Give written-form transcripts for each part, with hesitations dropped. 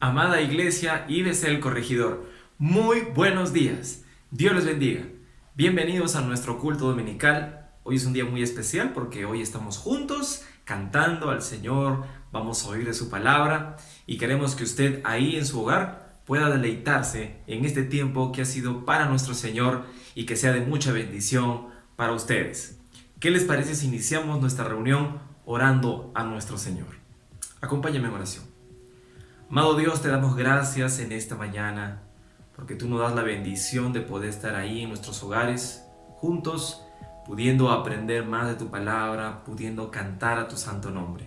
Amada Iglesia IBC El Corregidor, muy buenos días. Dios les bendiga. Bienvenidos a nuestro culto dominical. Hoy es un día muy especial porque hoy estamos juntos cantando al Señor, vamos a oír de su palabra y queremos que usted ahí en su hogar pueda deleitarse en este tiempo que ha sido para nuestro Señor y que sea de mucha bendición para ustedes. ¿Qué les parece si iniciamos nuestra reunión orando a nuestro Señor? Acompáñame en oración. Amado Dios, te damos gracias en esta mañana porque tú nos das la bendición de poder estar ahí en nuestros hogares juntos, pudiendo aprender más de tu palabra, pudiendo cantar a tu santo nombre.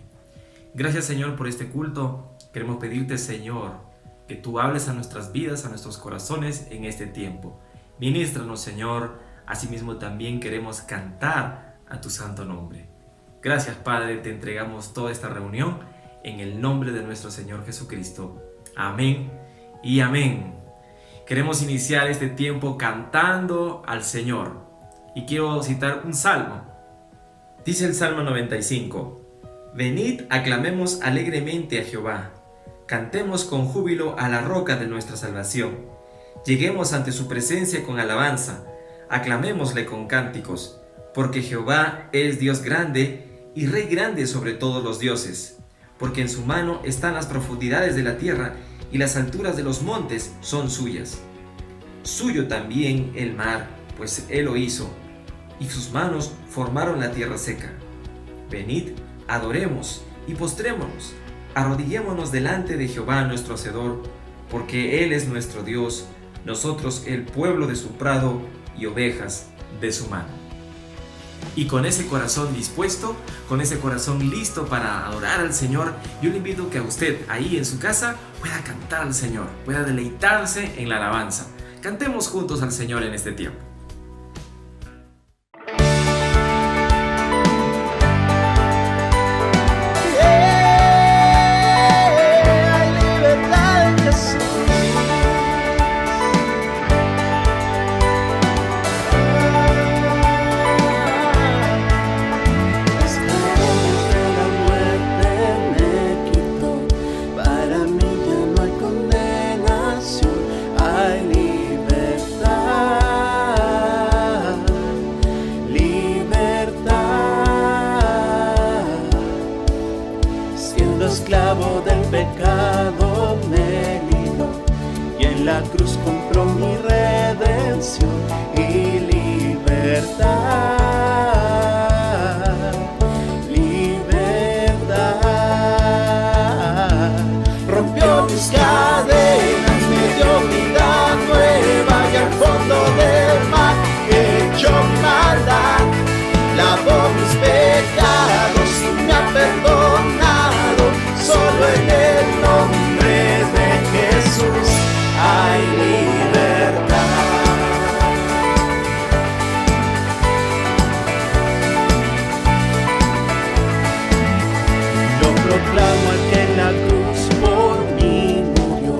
Gracias, Señor, por este culto. Queremos pedirte, Señor, que tú hables a nuestras vidas, a nuestros corazones en este tiempo. Ministranos, Señor. Asimismo también queremos cantar a tu santo nombre. Gracias, Padre, te entregamos toda esta reunión en el nombre de nuestro Señor Jesucristo. Amén y amén. Queremos iniciar este tiempo cantando al Señor. Y quiero citar un salmo. Dice el Salmo 95. Venid, aclamemos alegremente a Jehová. Cantemos con júbilo a la roca de nuestra salvación. Lleguemos ante su presencia con alabanza. Aclamémosle con cánticos. Porque Jehová es Dios grande y Rey grande sobre todos los dioses. Porque en su mano están las profundidades de la tierra y las alturas de los montes son suyas. Suyo también el mar, pues él lo hizo, y sus manos formaron la tierra seca. Venid, adoremos y postrémonos, arrodillémonos delante de Jehová nuestro Hacedor, porque él es nuestro Dios, nosotros el pueblo de su prado y ovejas de su mano. Y con ese corazón dispuesto, con ese corazón listo para adorar al Señor, yo le invito a que a usted ahí en su casa pueda cantar al Señor, pueda deleitarse en la alabanza. Cantemos juntos al Señor en este tiempo. Esclavo del pecado me libró y en la cruz compró mi redención y libertad, libertad. Rompió mis cadenas, me dio vida nueva y al fondo del mar echó mi maldad, lavó mis pecados y me ha perdonado. Solo en el nombre de Jesús hay libertad. Yo proclamo al que en la cruz por mí murió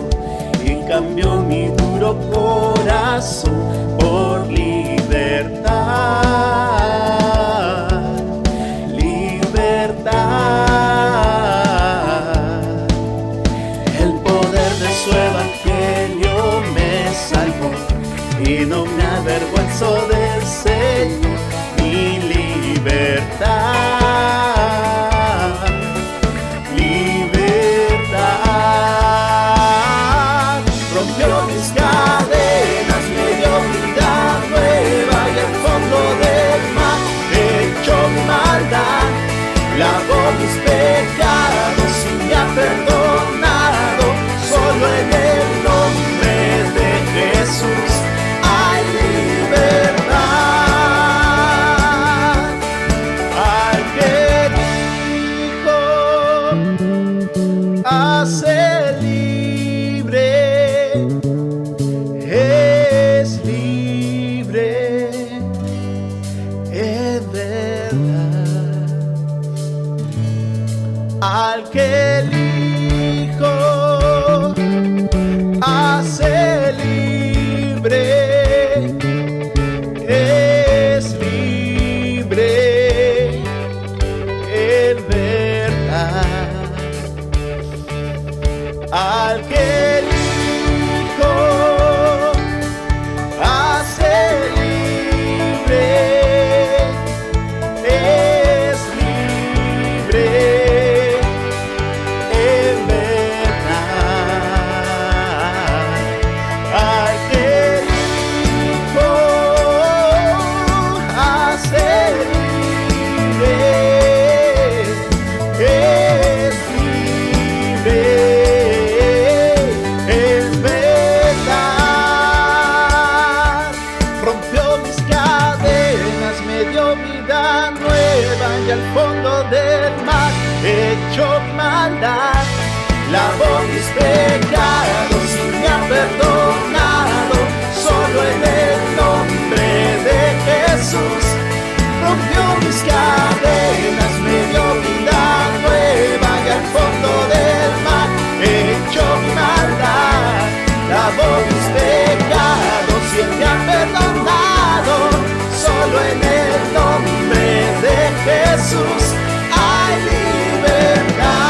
y cambió mi duro corazón por libertad. Su evangelio me salvó y no me avergüenzo del Señor, mi libertad, libertad. Rompió mis cadenas, me dio vida nueva y al fondo del mar echó mi maldad, lavó mis pecados y me ha perdonado. Solo en el nombre de Jesús hay libertad. Al que dijo hace libre, es libre, es verdad. Al que dijo hace libre, es libre, es verdad. Al que dio vida nueva y al fondo del mar echó mi maldad. Lavó mis pecados y me ha perdonado. Solo en el nombre de Jesús rompió mis cadenas, me dio vida nueva y al fondo del mar echó mi maldad. Lavó mis pecados y me ha perdonado. Solo en el nombre de Jesús hay libertad.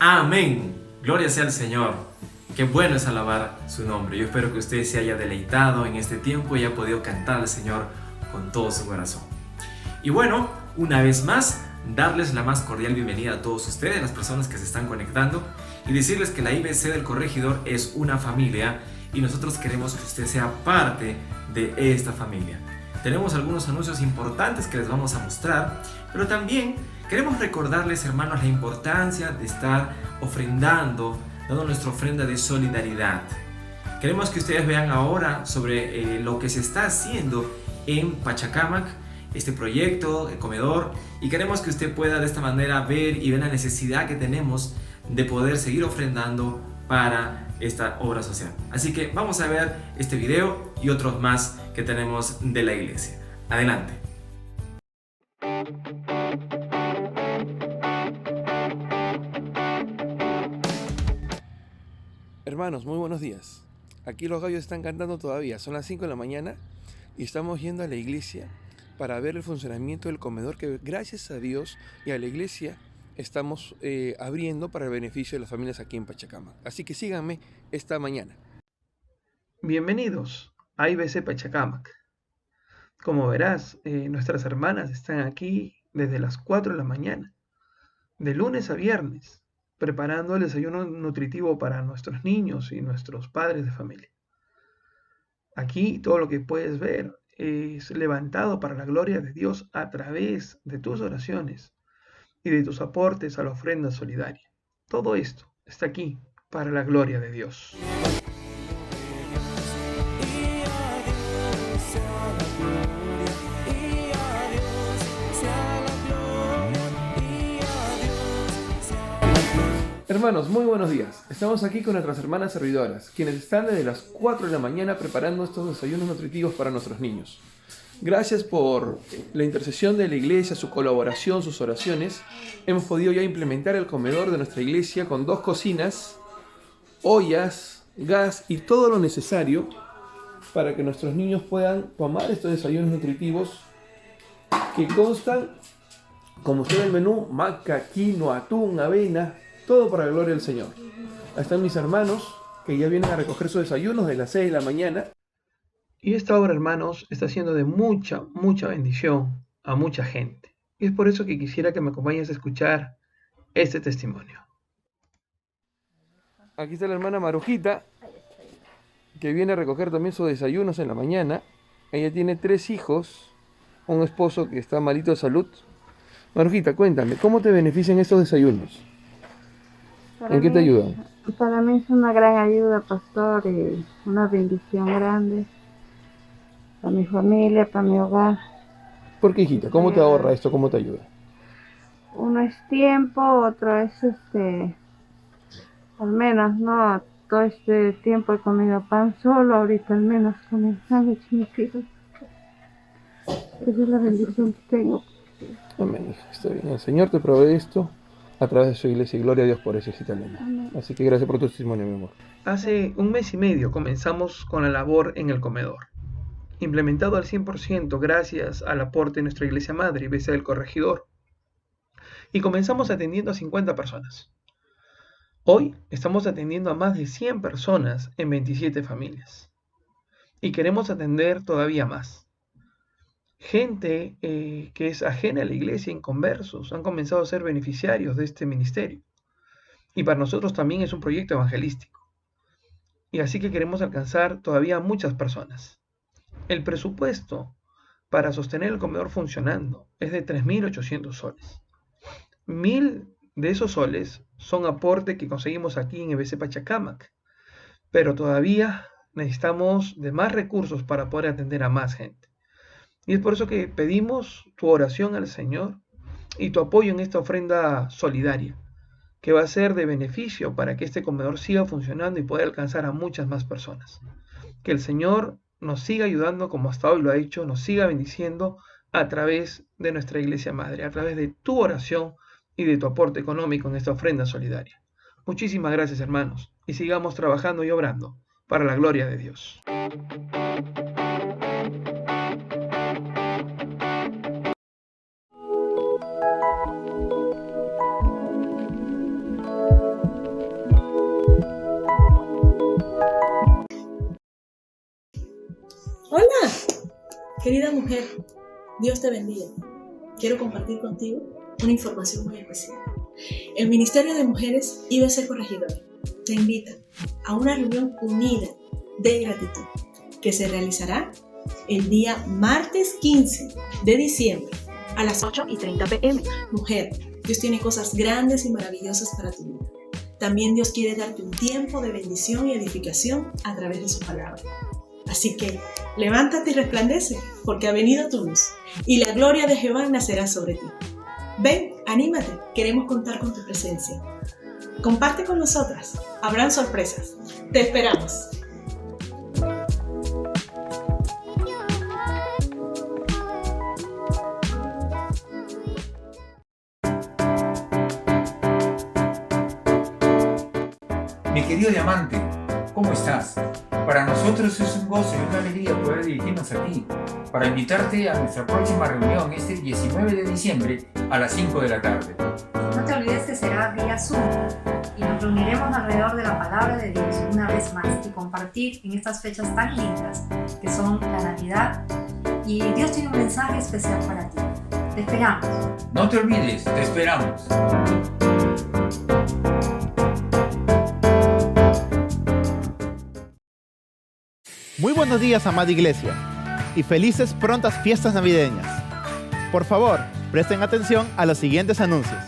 Amén. Gloria sea al Señor. Qué bueno es alabar su nombre. Yo espero que usted se haya deleitado en este tiempo y haya podido cantar al Señor con todo su corazón. Y bueno, una vez más, darles la más cordial bienvenida a todos ustedes, las personas que se están conectando, y decirles que la IBC del Corregidor es una familia y nosotros queremos que usted sea parte de esta familia. Tenemos algunos anuncios importantes que les vamos a mostrar, pero también queremos recordarles, hermanos, la importancia de estar ofrendando, dando nuestra ofrenda de solidaridad. Queremos que ustedes vean ahora sobre lo que se está haciendo en Pachacamac, este proyecto, el comedor, y queremos que usted pueda de esta manera ver y ver la necesidad que tenemos de poder seguir ofrendando para esta obra social. Así que vamos a ver este video y otros más que tenemos de la iglesia. Adelante. Hermanos, muy buenos días. Aquí los gallos están cantando todavía, son las 5 de la mañana y estamos yendo a la iglesia para ver el funcionamiento del comedor que gracias a Dios y a la iglesia estamos abriendo para el beneficio de las familias aquí en Pachacamac. Así que síganme esta mañana. Bienvenidos a IBC Pachacamac. Como verás, nuestras hermanas están aquí desde las 4 de la mañana, de lunes a viernes, preparando el desayuno nutritivo para nuestros niños y nuestros padres de familia. Aquí todo lo que puedes ver es levantado para la gloria de Dios a través de tus oraciones y de tus aportes a la ofrenda solidaria. Todo esto está aquí para la gloria de Dios. Hermanos, muy buenos días. Estamos aquí con nuestras hermanas servidoras, quienes están desde las 4 de la mañana preparando estos desayunos nutritivos para nuestros niños. Gracias por la intercesión de la iglesia, su colaboración, sus oraciones. Hemos podido ya implementar el comedor de nuestra iglesia con 2 cocinas, ollas, gas y todo lo necesario para que nuestros niños puedan tomar estos desayunos nutritivos que constan, como usted ve el menú, maca, quinoa, atún, avena, todo para la gloria del Señor. Ahí están mis hermanos que ya vienen a recoger sus desayunos de las 6 de la mañana. Y esta obra, hermanos, está siendo de mucha bendición a mucha gente. Y es por eso que quisiera que me acompañes a escuchar este testimonio. Aquí está la hermana Marujita, que viene a recoger también sus desayunos en la mañana. Ella tiene 3 hijos, un esposo que está malito de salud. Marujita, cuéntame, ¿cómo te benefician estos desayunos? ¿En qué te ayudan? Para mí es una gran ayuda, pastor, y una bendición grande para mi familia, para mi hogar. ¿Por qué, hijita? ¿Cómo te ahorra esto? ¿Cómo te ayuda? Uno es tiempo, otro es al menos, ¿no? Todo este tiempo he comido pan solo, ahorita al menos con el sándwich, mis hijos. Esa es la bendición que tengo. Amén, hija, está bien. El Señor te provee esto a través de su iglesia y gloria a Dios por eso, hijita linda. Amén. Así que gracias por tu testimonio, mi amor. Hace 1 mes y medio comenzamos con la labor en el comedor, implementado al 100% gracias al aporte de nuestra iglesia madre, IBC del Corregidor. Y comenzamos atendiendo a 50 personas. Hoy estamos atendiendo a más de 100 personas en 27 familias. Y queremos atender todavía más. Gente que es ajena a la iglesia, inconversos, han comenzado a ser beneficiarios de este ministerio. Y para nosotros también es un proyecto evangelístico. Y así que queremos alcanzar todavía a muchas personas. El presupuesto para sostener el comedor funcionando es de 3.800 soles. 1.000 de esos soles son aporte que conseguimos aquí en IBC Pachacamac, pero todavía necesitamos de más recursos para poder atender a más gente. Y es por eso que pedimos tu oración al Señor y tu apoyo en esta ofrenda solidaria, que va a ser de beneficio para que este comedor siga funcionando y pueda alcanzar a muchas más personas. Que el Señor nos siga ayudando como hasta hoy lo ha hecho, nos siga bendiciendo a través de nuestra iglesia madre, a través de tu oración y de tu aporte económico en esta ofrenda solidaria. Muchísimas gracias, hermanos, y sigamos trabajando y obrando para la gloria de Dios. Hola, querida mujer, Dios te bendiga. Quiero compartir contigo una información muy especial. El Ministerio de Mujeres IBC Corregidor te invita a una reunión unida de gratitud que se realizará el día martes 15 de diciembre a las 8:30 p.m. Mujer, Dios tiene cosas grandes y maravillosas para tu vida. También Dios quiere darte un tiempo de bendición y edificación a través de su palabra. Así que levántate y resplandece, porque ha venido tu luz y la gloria de Jehová nacerá sobre ti. Ven, anímate, queremos contar con tu presencia. Comparte con nosotras, habrán sorpresas. Te esperamos. Mi querido diamante, ¿cómo estás? Para nosotros es un gozo y una alegría poder dirigirnos a ti para invitarte a nuestra próxima reunión este 19 de diciembre a las 5 de la tarde. No te olvides que será vía Zoom y nos reuniremos alrededor de la palabra de Dios una vez más y compartir en estas fechas tan lindas que son la Navidad, y Dios tiene un mensaje especial para ti. Te esperamos. No te olvides, te esperamos. Muy buenos días, amada iglesia, y felices prontas fiestas navideñas. Por favor, presten atención a los siguientes anuncios.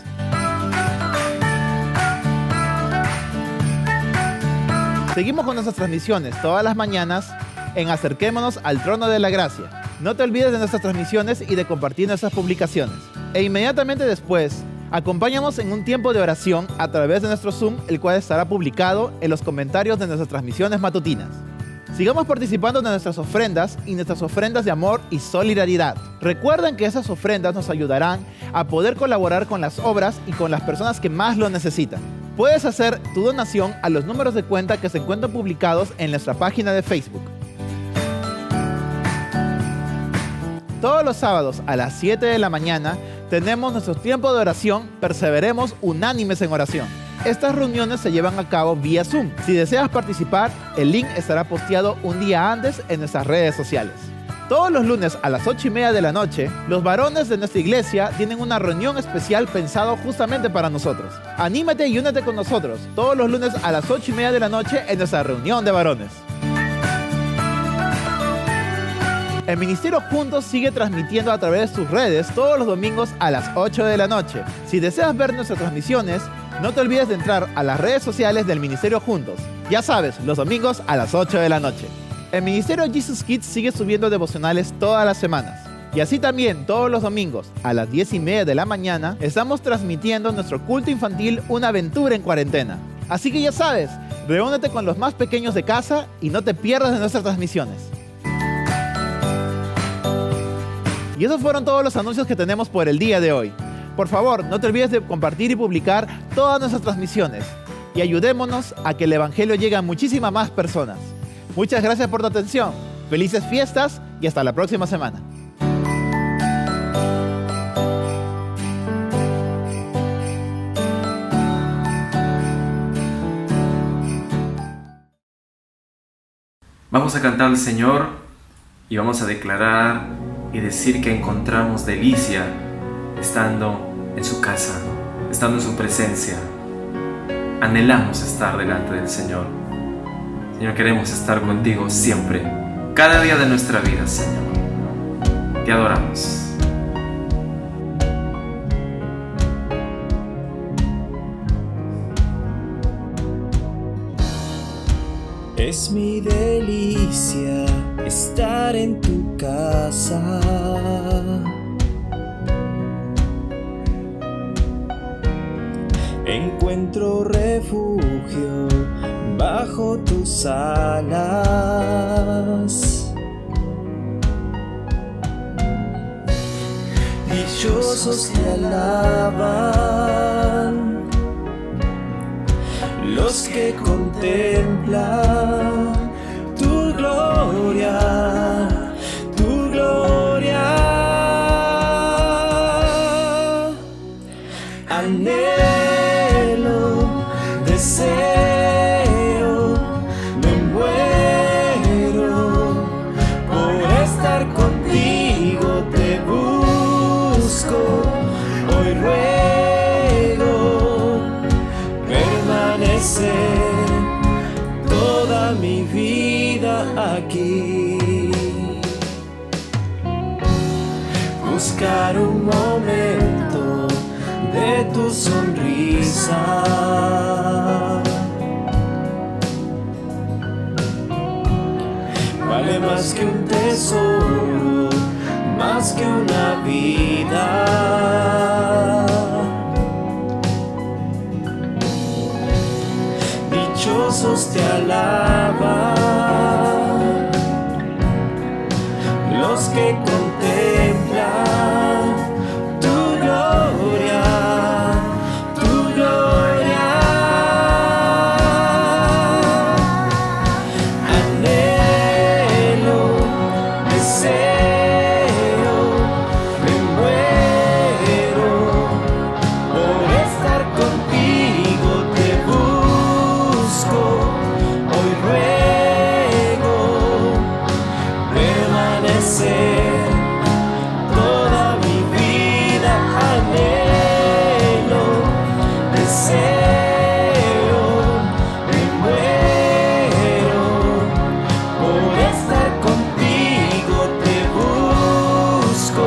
Seguimos con nuestras transmisiones todas las mañanas en Acerquémonos al Trono de la Gracia. No te olvides de nuestras transmisiones y de compartir nuestras publicaciones. E inmediatamente después, acompáñanos en un tiempo de oración a través de nuestro Zoom, el cual estará publicado en los comentarios de nuestras transmisiones matutinas. Sigamos participando de nuestras ofrendas y nuestras ofrendas de amor y solidaridad. Recuerden que esas ofrendas nos ayudarán a poder colaborar con las obras y con las personas que más lo necesitan. Puedes hacer tu donación a los números de cuenta que se encuentran publicados en nuestra página de Facebook. Todos los sábados a las 7 de la mañana tenemos nuestro tiempo de oración Perseveremos Unánimes en Oración. Estas reuniones se llevan a cabo vía Zoom. Si deseas participar, el link estará posteado un día antes en nuestras redes sociales. Todos los lunes a las 8:30 de la noche, los varones de nuestra iglesia tienen una reunión especial pensado justamente para nosotros. Anímate y únete con nosotros todos los lunes a las 8:30 de la noche en nuestra reunión de varones. El Ministerio Juntos sigue transmitiendo a través de sus redes todos los domingos a las 8 de la noche. Si deseas ver nuestras transmisiones, no te olvides de entrar a las redes sociales del Ministerio Juntos. Ya sabes, los domingos a las 8 de la noche. El Ministerio Jesus Kids sigue subiendo devocionales todas las semanas. Y así también, todos los domingos, a las 10:30 de la mañana, estamos transmitiendo nuestro culto infantil Una Aventura en Cuarentena. Así que ya sabes, reúnete con los más pequeños de casa y no te pierdas de nuestras transmisiones. Y esos fueron todos los anuncios que tenemos por el día de hoy. Por favor, no te olvides de compartir y publicar todas nuestras transmisiones. Y ayudémonos a que el Evangelio llegue a muchísimas más personas. Muchas gracias por tu atención. Felices fiestas y hasta la próxima semana. Vamos a cantar al Señor y vamos a declarar y decir que encontramos delicia estando en su casa, estando en su presencia. Anhelamos estar delante del Señor. Señor, queremos estar contigo siempre, cada día de nuestra vida, Señor. Te adoramos. Es mi delicia estar en tu casa. Encuentro refugio bajo tus alas. Dichosos te alaban los que contemplan tu gloria, tu gloria. Anhelo, deseo, me muero por estar contigo, te busco, hoy ruego. permanecer toda mi vida aquí. Buscar un momento de tu sonrisa. Vale más que un tesoro, más que una vida. Dichosos te alaban los que contemplan tu gloria, tu gloria. Anhelo, deseo, me muero por estar contigo, te busco, hoy ruego permanecer toda mi vida. Anhelo, deseo, me muero por estar contigo, te busco,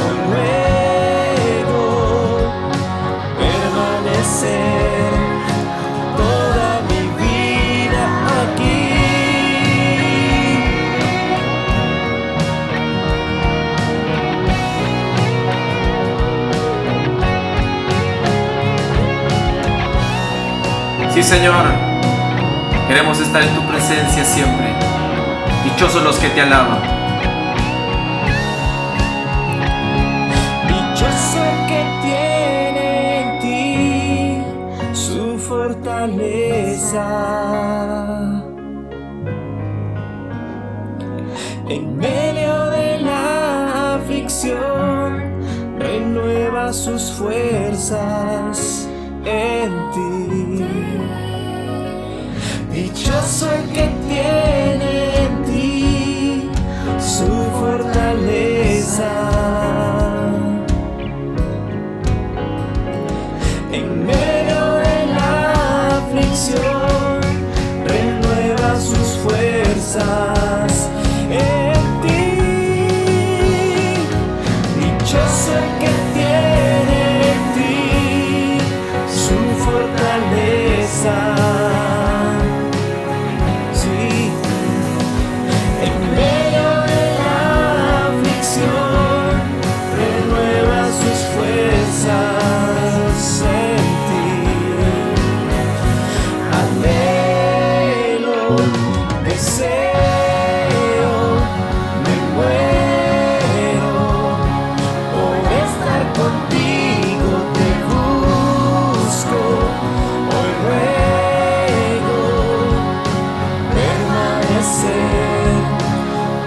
hoy ruego permanecer toda mi vida aquí. Sí, Señor, queremos estar en tu presencia siempre. Dichosos los que te alaban. Dichoso el que tiene en ti su fortaleza. En medio de la aflicción renueva sus fuerzas en ti. Dichoso el que tiene en ti su fortaleza. En medio de la aflicción renueva sus fuerzas en ti. Dichoso el que tiene en ti su fortaleza. Sí. En medio de la aflicción renueva sus fuerzas en ti. Anhelo, deseo, me muero por estar contigo, te busco, hoy ruego permanecer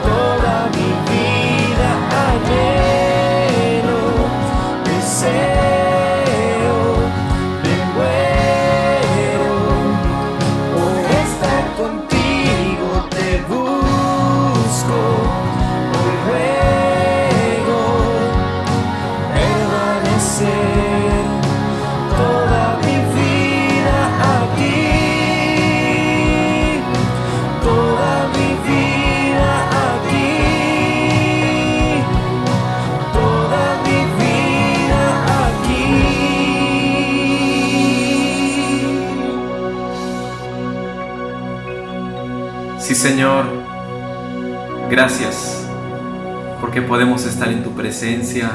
toda mi vida. Anhelo, deseo, me muero por estar contigo, te busco, hoy ruego permanecer toda mi vida aquí. Toda mi vida aquí. Toda mi vida aquí. Sí, Señor, gracias porque podemos estar en tu presencia,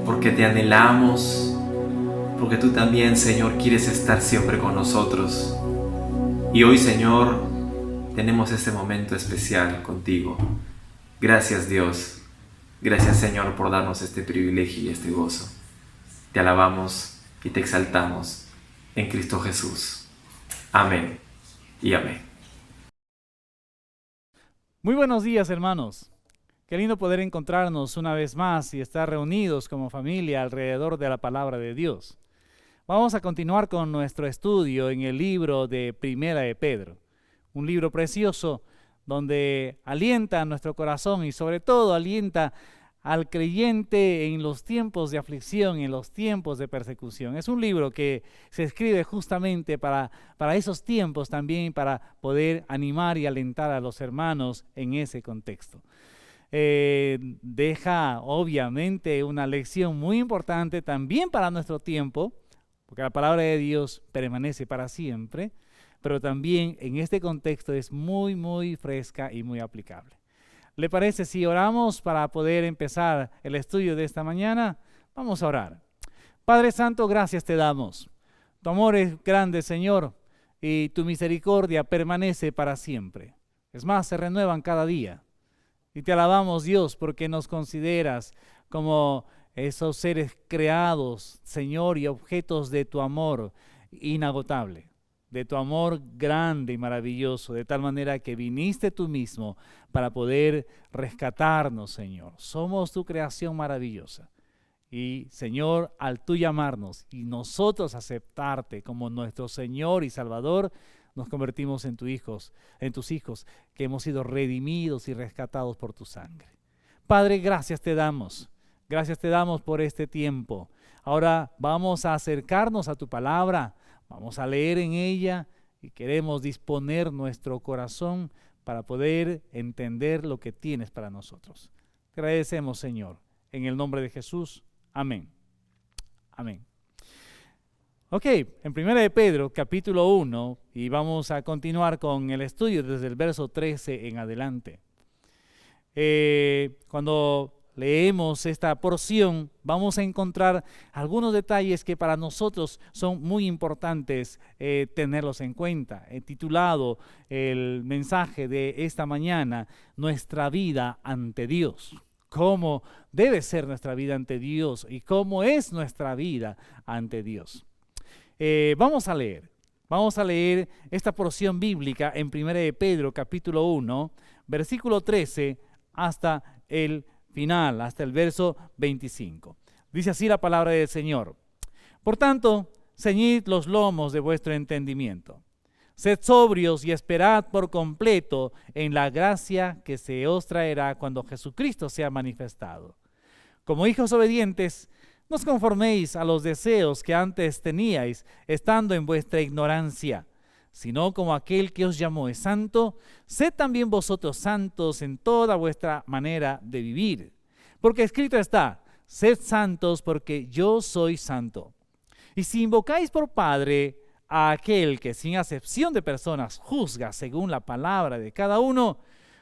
porque te anhelamos, porque tú también, Señor, quieres estar siempre con nosotros. Y hoy, Señor, tenemos este momento especial contigo. Gracias, Dios. Gracias, Señor, por darnos este privilegio y este gozo. Te alabamos y te exaltamos en Cristo Jesús. Amén y amén. Muy buenos días, hermanos. Qué lindo poder encontrarnos una vez más y estar reunidos como familia alrededor de la palabra de Dios. Vamos a continuar con nuestro estudio en el libro de Primera de Pedro, un libro precioso donde alienta a nuestro corazón y sobre todo alienta al creyente en los tiempos de aflicción, en los tiempos de persecución. Es un libro que se escribe justamente para esos tiempos también, para poder animar y alentar a los hermanos en ese contexto. Deja obviamente una lección muy importante también para nuestro tiempo, porque la palabra de Dios permanece para siempre, pero también en este contexto es muy, muy fresca y muy aplicable. ¿Le parece si oramos para poder empezar el estudio de esta mañana? Vamos a orar. Padre Santo, gracias te damos. Tu amor es grande, Señor, y tu misericordia permanece para siempre. Es más, se renuevan cada día. Y te alabamos, Dios, porque nos consideras como esos seres creados, Señor, y objetos de tu amor inagotable, de tu amor grande y maravilloso, de tal manera que viniste tú mismo para poder rescatarnos, Señor. Somos tu creación maravillosa. Y, Señor, al tú llamarnos y nosotros aceptarte como nuestro Señor y Salvador, nos convertimos en tus hijos, que hemos sido redimidos y rescatados por tu sangre. Padre, gracias te damos. Gracias te damos por este tiempo. Ahora vamos a acercarnos a tu palabra. Vamos a leer en ella y queremos disponer nuestro corazón para poder entender lo que tienes para nosotros. Te agradecemos, Señor, en el nombre de Jesús. Amén. Amén. Ok, en 1 de Pedro, capítulo 1, y vamos a continuar con el estudio desde el verso 13 en adelante. Cuando leemos esta porción, vamos a encontrar algunos detalles que para nosotros son muy importantes tenerlos en cuenta. He titulado el mensaje de esta mañana, Nuestra vida ante Dios. Cómo debe ser nuestra vida ante Dios y cómo es nuestra vida ante Dios. Vamos a leer esta porción bíblica en 1 de Pedro, capítulo 1, versículo 13 hasta el final, hasta el verso 25. Dice así la palabra del Señor. Por tanto, ceñid los lomos de vuestro entendimiento. Sed sobrios y esperad por completo en la gracia que se os traerá cuando Jesucristo sea manifestado. Como hijos obedientes, no os conforméis a los deseos que antes teníais, estando en vuestra ignorancia, sino como aquel que os llamó es santo, sed también vosotros santos en toda vuestra manera de vivir. Porque escrito está, sed santos porque yo soy santo. Y si invocáis por Padre a aquel que sin acepción de personas juzga según la palabra de cada uno,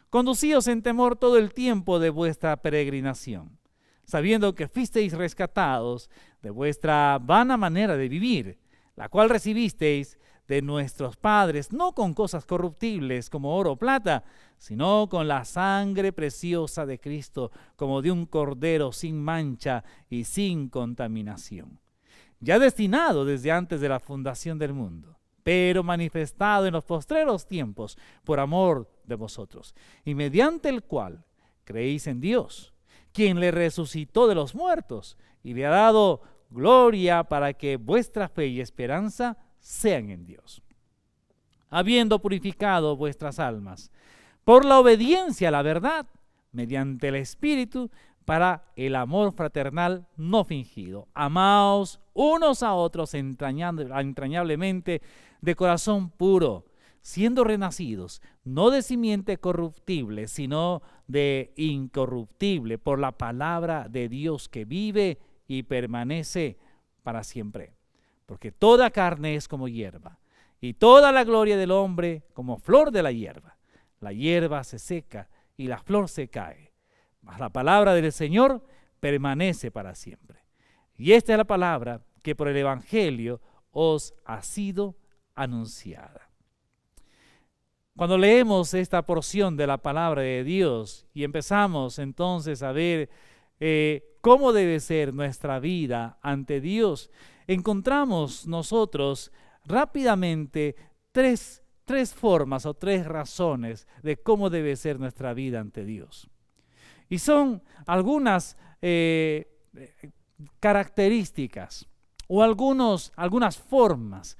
conducíos en temor todo el tiempo de vuestra peregrinación, sabiendo que fuisteis rescatados de vuestra vana manera de vivir, la cual recibisteis de nuestros padres, no con cosas corruptibles como oro o plata, sino con la sangre preciosa de Cristo, como de un cordero sin mancha y sin contaminación, ya destinado desde antes de la fundación del mundo, pero manifestado en los postreros tiempos por amor de vosotros, y mediante el cual creéis en Dios, quien le resucitó de los muertos y le ha dado gloria para que vuestra fe y esperanza sean en Dios. Habiendo purificado vuestras almas por la obediencia a la verdad, mediante el Espíritu, para el amor fraternal no fingido. Amaos unos a otros entrañablemente de corazón puro, siendo renacidos, no de simiente corruptible, sino de incorruptible, por la palabra de Dios que vive y permanece para siempre. Porque toda carne es como hierba, y toda la gloria del hombre como flor de la hierba. La hierba se seca y la flor se cae, mas la palabra del Señor permanece para siempre. Y esta es la palabra que por el Evangelio os ha sido anunciada. Cuando leemos esta porción de la palabra de Dios y empezamos entonces a ver cómo debe ser nuestra vida ante Dios, encontramos nosotros rápidamente tres formas o tres razones de cómo debe ser nuestra vida ante Dios. Y son algunas características o algunas formas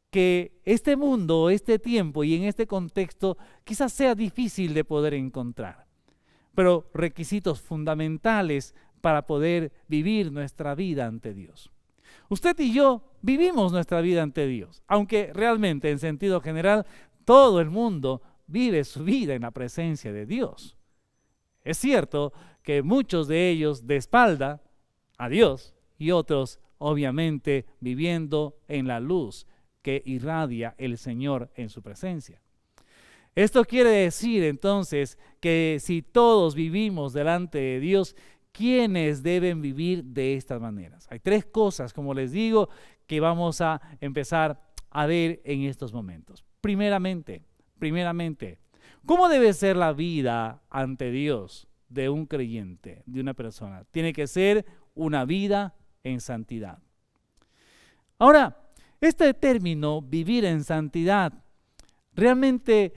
que este mundo, este tiempo y en este contexto quizás sea difícil de poder encontrar. pero requisitos fundamentales para poder vivir nuestra vida ante Dios. Usted y yo vivimos nuestra vida ante Dios, aunque realmente en sentido general todo el mundo vive su vida en la presencia de Dios. Es cierto que muchos de ellos de espalda a Dios y otros obviamente viviendo en la luz que irradia el Señor en su presencia. Esto quiere decir entonces que si todos vivimos delante de Dios, ¿quiénes deben vivir de estas maneras? Hay tres cosas, como les digo, que vamos a empezar a ver en estos momentos. Primeramente, ¿cómo debe ser la vida ante Dios de un creyente, de una persona? Tiene que ser una vida en santidad. Ahora, este término, vivir en santidad, realmente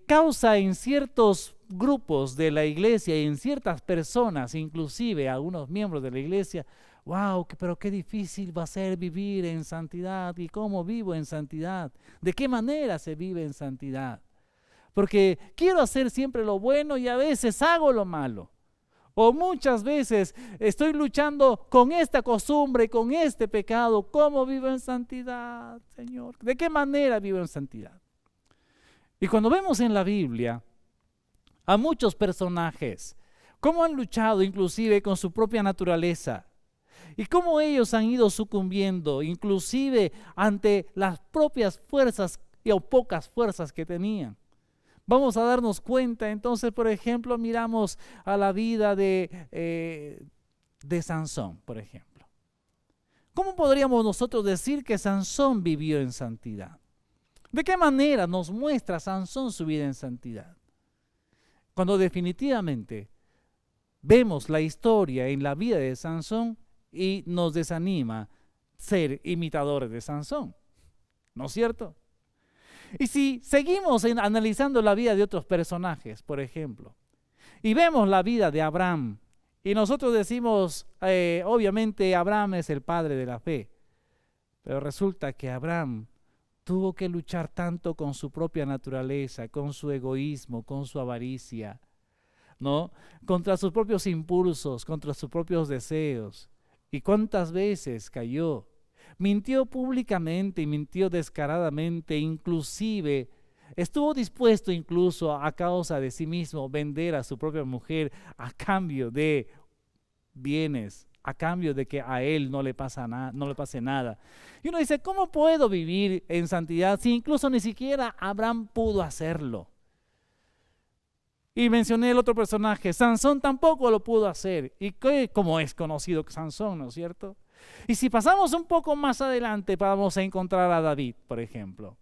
causa en ciertos grupos de la iglesia y en ciertas personas, inclusive algunos miembros de la iglesia, wow, pero qué difícil va a ser vivir en santidad. ¿Y cómo vivo en santidad? ¿De qué manera se vive en santidad? Porque quiero hacer siempre lo bueno y a veces hago lo malo. O muchas veces estoy luchando con esta costumbre, con este pecado. ¿Cómo vivo en santidad, Señor? ¿De qué manera vivo en santidad? Y cuando vemos en la Biblia a muchos personajes, cómo han luchado inclusive con su propia naturaleza y cómo ellos han ido sucumbiendo inclusive ante las propias fuerzas o pocas fuerzas que tenían. Vamos a darnos cuenta, entonces, por ejemplo, miramos a la vida de Sansón, por ejemplo. ¿Cómo podríamos nosotros decir que Sansón vivió en santidad? ¿De qué manera nos muestra Sansón su vida en santidad? Cuando definitivamente vemos la historia en la vida de Sansón y nos desanima ser imitadores de Sansón, ¿no es cierto? Y si seguimos analizando la vida de otros personajes, por ejemplo, y vemos la vida de Abraham, y nosotros decimos, obviamente Abraham es el padre de la fe, pero resulta que Abraham tuvo que luchar tanto con su propia naturaleza, con su egoísmo, con su avaricia, ¿no? Contra sus propios impulsos, contra sus propios deseos. ¿Y cuántas veces cayó? Mintió públicamente y mintió descaradamente, inclusive estuvo dispuesto incluso a causa de sí mismo vender a su propia mujer a cambio de bienes, a cambio de que a él no le pase nada. Y uno dice, ¿cómo puedo vivir en santidad si incluso ni siquiera Abraham pudo hacerlo? Y mencioné el otro personaje, Sansón tampoco lo pudo hacer. ¿Y cómo es conocido Sansón, no es cierto? Y si pasamos un poco más adelante, vamos a encontrar a David, por ejemplo.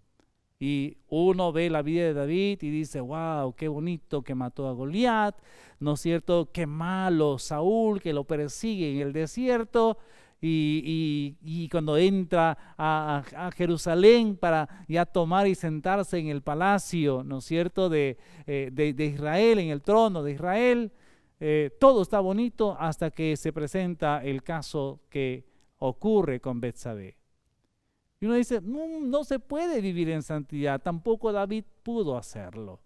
Y uno ve la vida de David y dice, wow, qué bonito que mató a Goliat, ¿no es cierto? Qué malo Saúl que lo persigue en el desierto. Y cuando entra a Jerusalén para ya tomar y sentarse en el palacio, ¿no es cierto?, de Israel, en el trono de Israel, todo está bonito hasta que se presenta el caso que ocurre con Betsabé. Y uno dice, no se puede vivir en santidad, tampoco David pudo hacerlo.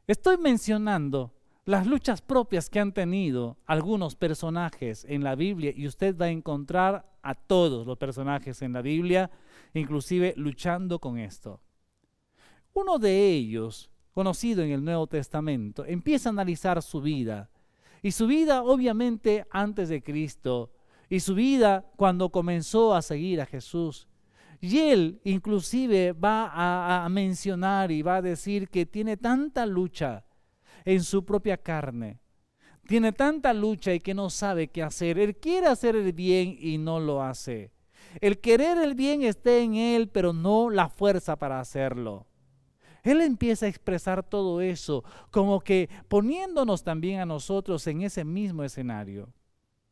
Estoy mencionando las luchas propias que han tenido algunos personajes en la Biblia, y usted va a encontrar a todos los personajes en la Biblia, inclusive luchando con esto. Uno de ellos, conocido en el Nuevo Testamento, empieza a analizar su vida, y su vida obviamente antes de Cristo, y su vida cuando comenzó a seguir a Jesús. Y él inclusive va a mencionar y va a decir que tiene tanta lucha en su propia carne, tiene tanta lucha y que no sabe qué hacer. Él quiere hacer el bien y no lo hace. El querer el bien está en él, pero no la fuerza para hacerlo. Él empieza a expresar todo eso, como que poniéndonos también a nosotros en ese mismo escenario.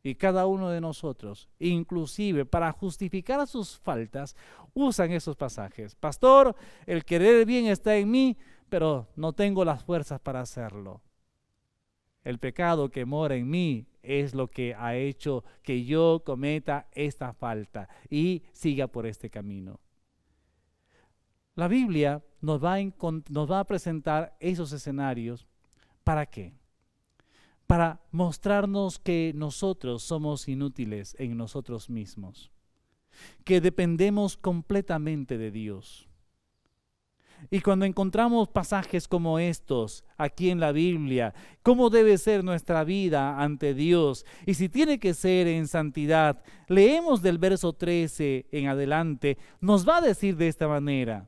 Y cada uno de nosotros, inclusive para justificar sus faltas, usan esos pasajes. Pastor, el querer el bien está en mí, pero no tengo las fuerzas para hacerlo. El pecado que mora en mí es lo que ha hecho que yo cometa esta falta y siga por este camino. la Biblia nos va a presentar esos escenarios. ¿Para qué? Para mostrarnos que nosotros somos inútiles en nosotros mismos, que dependemos completamente de Dios. Y cuando encontramos pasajes como estos aquí en la Biblia, cómo debe ser nuestra vida ante Dios y si tiene que ser en santidad, leemos del verso 13 en adelante, nos va a decir de esta manera.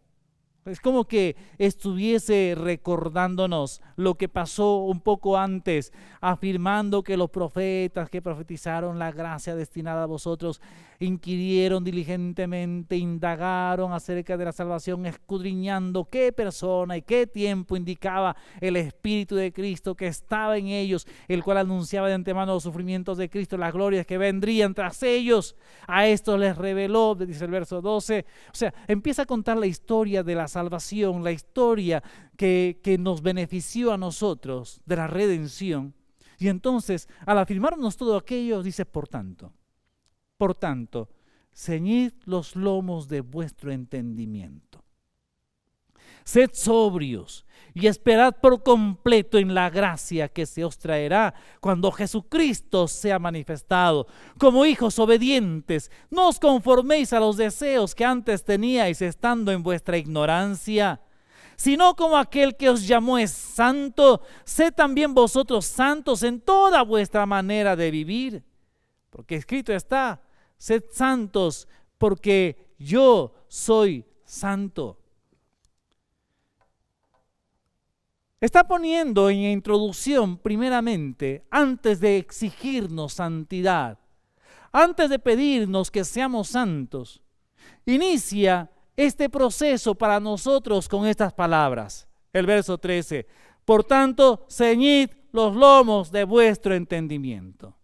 Es como que estuviese recordándonos lo que pasó un poco antes, afirmando que los profetas que profetizaron la gracia destinada a vosotros inquirieron diligentemente, indagaron acerca de la salvación, escudriñando qué persona y qué tiempo indicaba el Espíritu de Cristo que estaba en ellos, el cual anunciaba de antemano los sufrimientos de Cristo, las glorias que vendrían tras ellos. A estos les reveló, dice el verso 12, o sea, empieza a contar la historia de la salvación, la historia que nos benefició a nosotros de la redención. Y entonces, al afirmarnos todo aquello, dice, por tanto, ceñid los lomos de vuestro entendimiento. Sed sobrios y esperad por completo en la gracia que se os traerá cuando Jesucristo sea manifestado. Como hijos obedientes, no os conforméis a los deseos que antes teníais estando en vuestra ignorancia, sino como aquel que os llamó es santo, sed también vosotros santos en toda vuestra manera de vivir. Porque escrito está, sed santos porque yo soy santo. Está poniendo en introducción primeramente, antes de exigirnos santidad, antes de pedirnos que seamos santos, inicia este proceso para nosotros con estas palabras. El verso 13, por tanto, ceñid los lomos de vuestro entendimiento.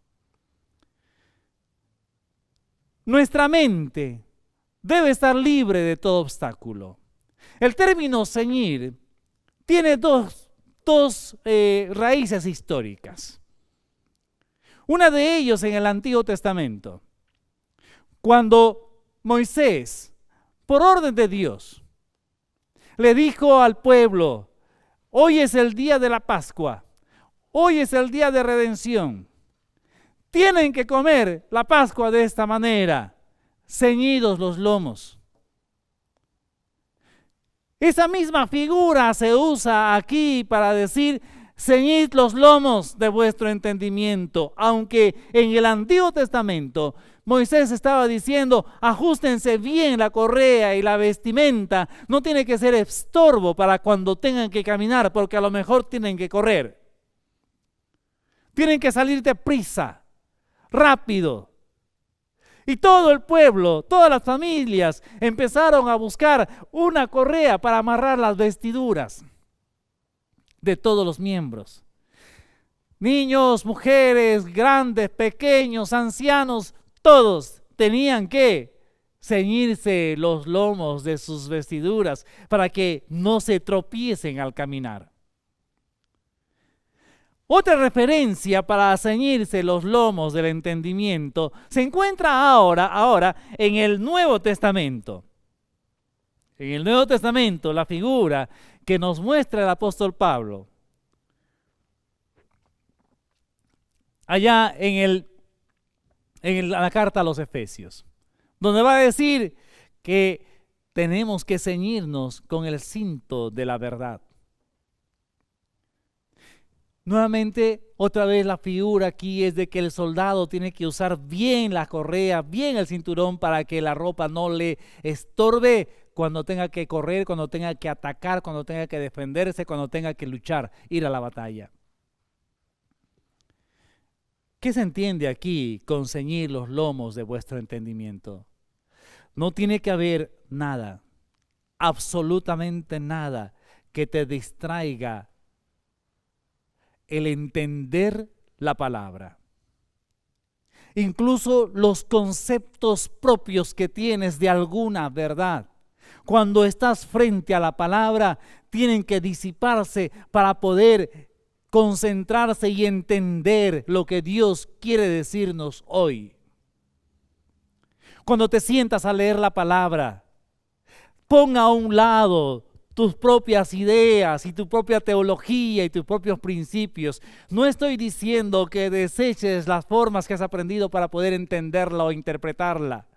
Nuestra mente debe estar libre de todo obstáculo. El término ceñir tiene dos raíces históricas. Una de ellos en el Antiguo Testamento, cuando Moisés, por orden de Dios, le dijo al pueblo, hoy es el día de la Pascua, hoy es el día de redención, tienen que comer la Pascua de esta manera, ceñidos los lomos. Esa misma figura se usa aquí para decir, ceñid los lomos de vuestro entendimiento, aunque en el Antiguo Testamento Moisés estaba diciendo, ajustense bien la correa y la vestimenta, no tiene que ser estorbo para cuando tengan que caminar, porque a lo mejor tienen que correr. Tienen que salir deprisa, rápido. Y todo el pueblo, todas las familias empezaron a buscar una correa para amarrar las vestiduras de todos los miembros. Niños, mujeres, grandes, pequeños, ancianos, todos tenían que ceñirse los lomos de sus vestiduras para que no se tropiecen al caminar. Otra referencia para ceñirse los lomos del entendimiento se encuentra ahora en el Nuevo Testamento. En el Nuevo Testamento, la figura que nos muestra el apóstol Pablo, allá en la carta a los Efesios, donde va a decir que tenemos que ceñirnos con el cinto de la verdad. Nuevamente, otra vez la figura aquí es de que el soldado tiene que usar bien la correa, bien el cinturón para que la ropa no le estorbe cuando tenga que correr, cuando tenga que atacar, cuando tenga que defenderse, cuando tenga que luchar, ir a la batalla. ¿Qué se entiende aquí con ceñir los lomos de vuestro entendimiento? No tiene que haber nada, absolutamente nada, que te distraiga el entender la palabra. Incluso los conceptos propios que tienes de alguna verdad, cuando estás frente a la palabra, tienen que disiparse para poder concentrarse y entender lo que Dios quiere decirnos hoy. Cuando te sientas a leer la palabra, Pon a un lado tus propias ideas y tu propia teología y tus propios principios. No estoy diciendo que deseches las formas que has aprendido para poder entenderla o interpretarla.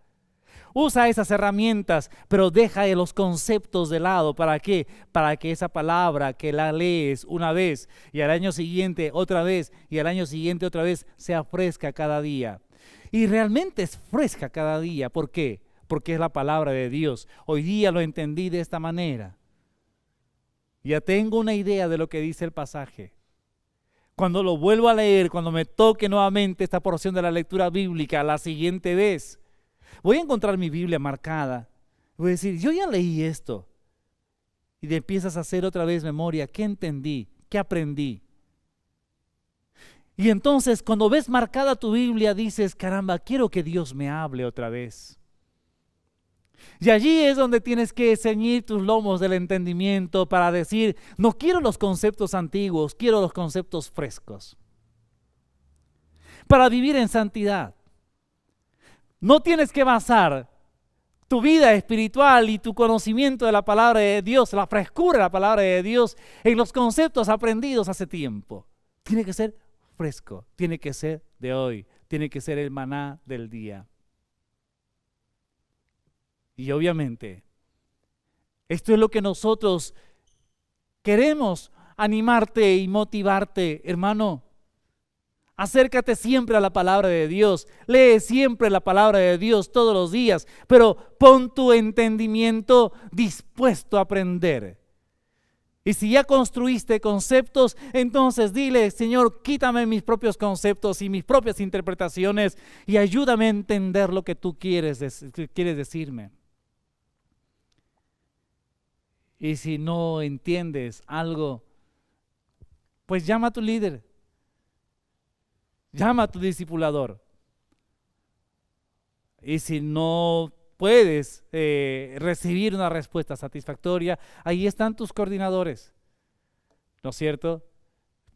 Usa esas herramientas, pero deja los conceptos de lado. ¿Para qué? Para que esa palabra que la lees una vez y al año siguiente otra vez y al año siguiente otra vez sea fresca cada día. Y realmente es fresca cada día. ¿Por qué? Porque es la palabra de Dios. Hoy día lo entendí de esta manera. Ya tengo una idea de lo que dice el pasaje. Cuando lo vuelvo a leer, cuando me toque nuevamente esta porción de la lectura bíblica la siguiente vez, voy a encontrar mi Biblia marcada. Voy a decir, yo ya leí esto. Y te empiezas a hacer otra vez memoria. ¿Qué entendí? ¿Qué aprendí? Y entonces cuando ves marcada tu Biblia dices, caramba, quiero que Dios me hable otra vez. Y allí es donde tienes que ceñir tus lomos del entendimiento para decir, no quiero los conceptos antiguos, quiero los conceptos frescos. Para vivir en santidad. No tienes que basar tu vida espiritual y tu conocimiento de la palabra de Dios, la frescura de la palabra de Dios, en los conceptos aprendidos hace tiempo. Tiene que ser fresco, tiene que ser de hoy, tiene que ser el maná del día. Y obviamente, esto es lo que nosotros queremos animarte y motivarte, hermano. Acércate siempre a la palabra de Dios, lee siempre la palabra de Dios todos los días, pero pon tu entendimiento dispuesto a aprender. Y si ya construiste conceptos, entonces dile, Señor, quítame mis propios conceptos y mis propias interpretaciones y ayúdame a entender lo que tú quieres decirme. Y si no entiendes algo, pues llama a tu líder. Llama a tu discipulador. Y si no puedes recibir una respuesta satisfactoria, ahí están tus coordinadores, ¿no es cierto?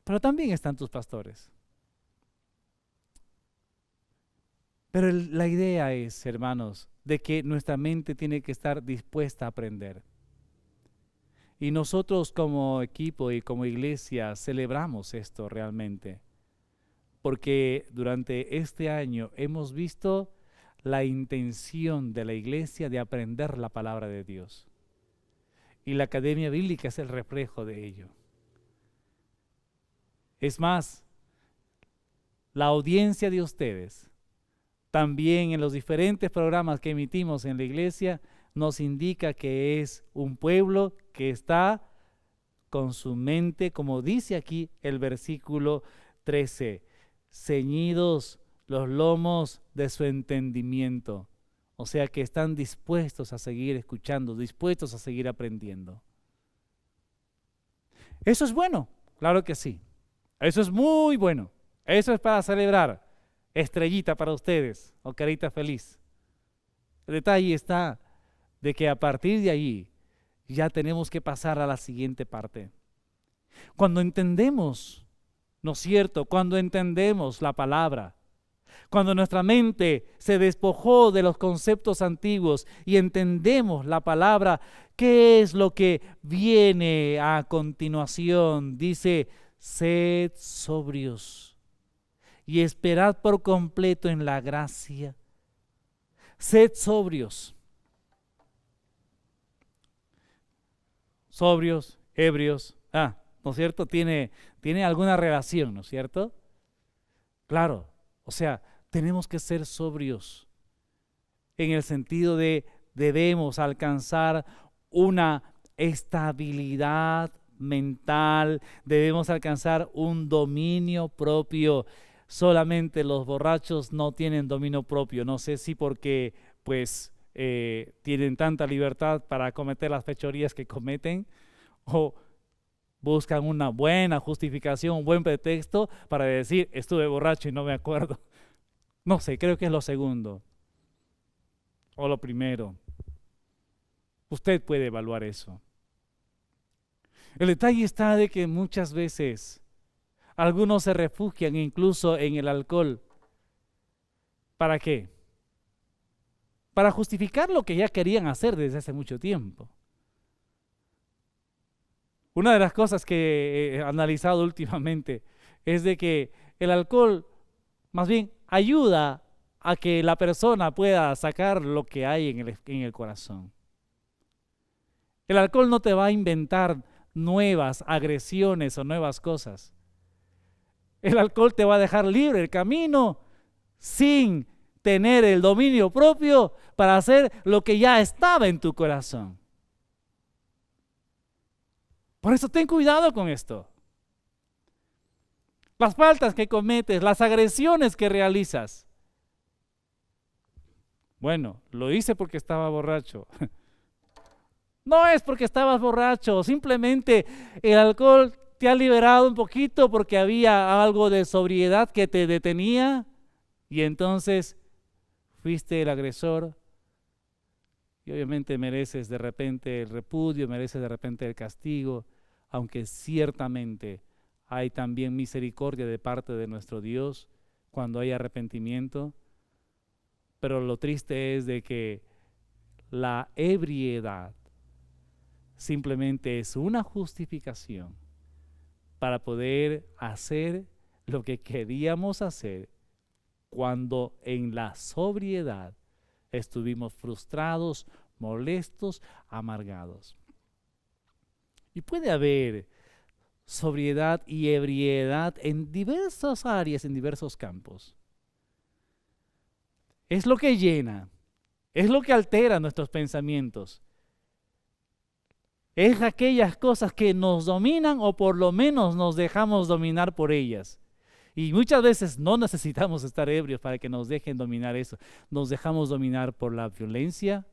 Pero también están tus pastores. Pero la idea es, hermanos, de que nuestra mente tiene que estar dispuesta a aprender. Y nosotros como equipo y como iglesia celebramos esto realmente. Porque durante este año hemos visto la intención de la iglesia de aprender la palabra de Dios. Y la Academia Bíblica es el reflejo de ello. Es más, la audiencia de ustedes, también en los diferentes programas que emitimos en la iglesia, nos indica que es un pueblo que está con su mente, como dice aquí el versículo 13, ceñidos los lomos de su entendimiento. O sea que están dispuestos a seguir escuchando, dispuestos a seguir aprendiendo. Eso es bueno, claro que sí. Eso es muy bueno. Eso es para celebrar. Estrellita para ustedes o carita feliz. El detalle está de que a partir de ahí ya tenemos que pasar a la siguiente parte. Cuando entendemos, ¿no es cierto? Cuando entendemos la palabra, cuando nuestra mente se despojó de los conceptos antiguos y entendemos la palabra, ¿qué es lo que viene a continuación? Dice, sed sobrios y esperad por completo en la gracia. Sed sobrios. Sobrios, ebrios, ¿no es cierto? Tiene alguna relación, ¿no es cierto? Claro, o sea, tenemos que ser sobrios en el sentido de debemos alcanzar una estabilidad mental, debemos alcanzar un dominio propio. Solamente los borrachos no tienen dominio propio, no sé si porque pues tienen tanta libertad para cometer las fechorías que cometen o buscan una buena justificación, un buen pretexto para decir estuve borracho y no me acuerdo. No sé, creo que es lo segundo o lo primero. Usted puede evaluar eso. El detalle está de que muchas veces algunos se refugian incluso en el alcohol. ¿Para qué? para justificar lo que ya querían hacer desde hace mucho tiempo. Una de las cosas que he analizado últimamente es de que el alcohol más bien ayuda a que la persona pueda sacar lo que hay en el corazón. El alcohol no te va a inventar nuevas agresiones o nuevas cosas. El alcohol te va a dejar libre el camino sin tener el dominio propio para hacer lo que ya estaba en tu corazón. Por eso ten cuidado con esto. Las faltas que cometes, las agresiones que realizas. Bueno, lo hice porque estaba borracho. No es porque estabas borracho, simplemente el alcohol te ha liberado un poquito porque había algo de sobriedad que te detenía y entonces fuiste el agresor y obviamente mereces de repente el repudio, mereces de repente el castigo, aunque ciertamente hay también misericordia de parte de nuestro Dios cuando hay arrepentimiento, pero lo triste es de que la ebriedad simplemente es una justificación para poder hacer lo que queríamos hacer cuando en la sobriedad estuvimos frustrados, molestos, amargados. Y puede haber sobriedad y ebriedad en diversas áreas, en diversos campos. Es lo que llena, es lo que altera nuestros pensamientos. Es aquellas cosas que nos dominan o por lo menos nos dejamos dominar por ellas. Y muchas veces no necesitamos estar ebrios para que nos dejen dominar eso. Nos dejamos dominar por la violencia,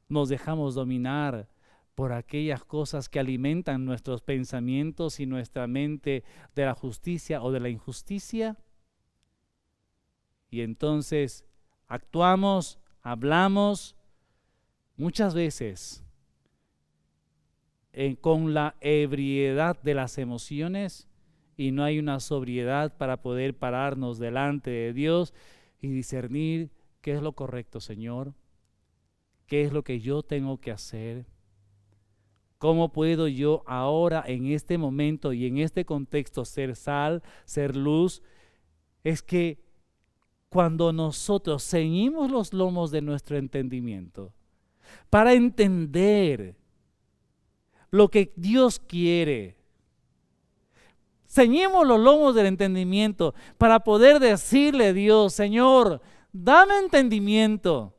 nos dejamos dominar por aquellas cosas que alimentan nuestros pensamientos y nuestra mente de la justicia o de la injusticia. Y entonces actuamos, hablamos, muchas veces con la ebriedad de las emociones y no hay una sobriedad para poder pararnos delante de Dios y discernir qué es lo correcto, Señor, qué es lo que yo tengo que hacer, cómo puedo yo ahora en este momento y en este contexto ser sal, ser luz. Es que cuando nosotros ceñimos los lomos de nuestro entendimiento para entender lo que Dios quiere, ceñimos los lomos del entendimiento para poder decirle a Dios, Señor, dame entendimiento,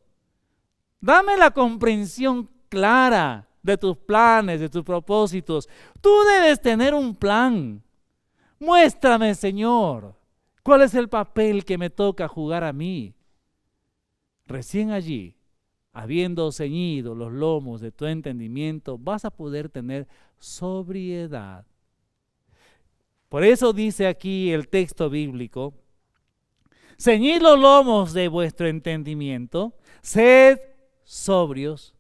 dame la comprensión clara de tus planes, de tus propósitos. Tú debes tener un plan. Muéstrame, Señor, cuál es el papel que me toca jugar a mí. Recién allí, habiendo ceñido los lomos de tu entendimiento, vas a poder tener sobriedad. Por eso dice aquí el texto bíblico, ceñid los lomos de vuestro entendimiento, sed sobrios,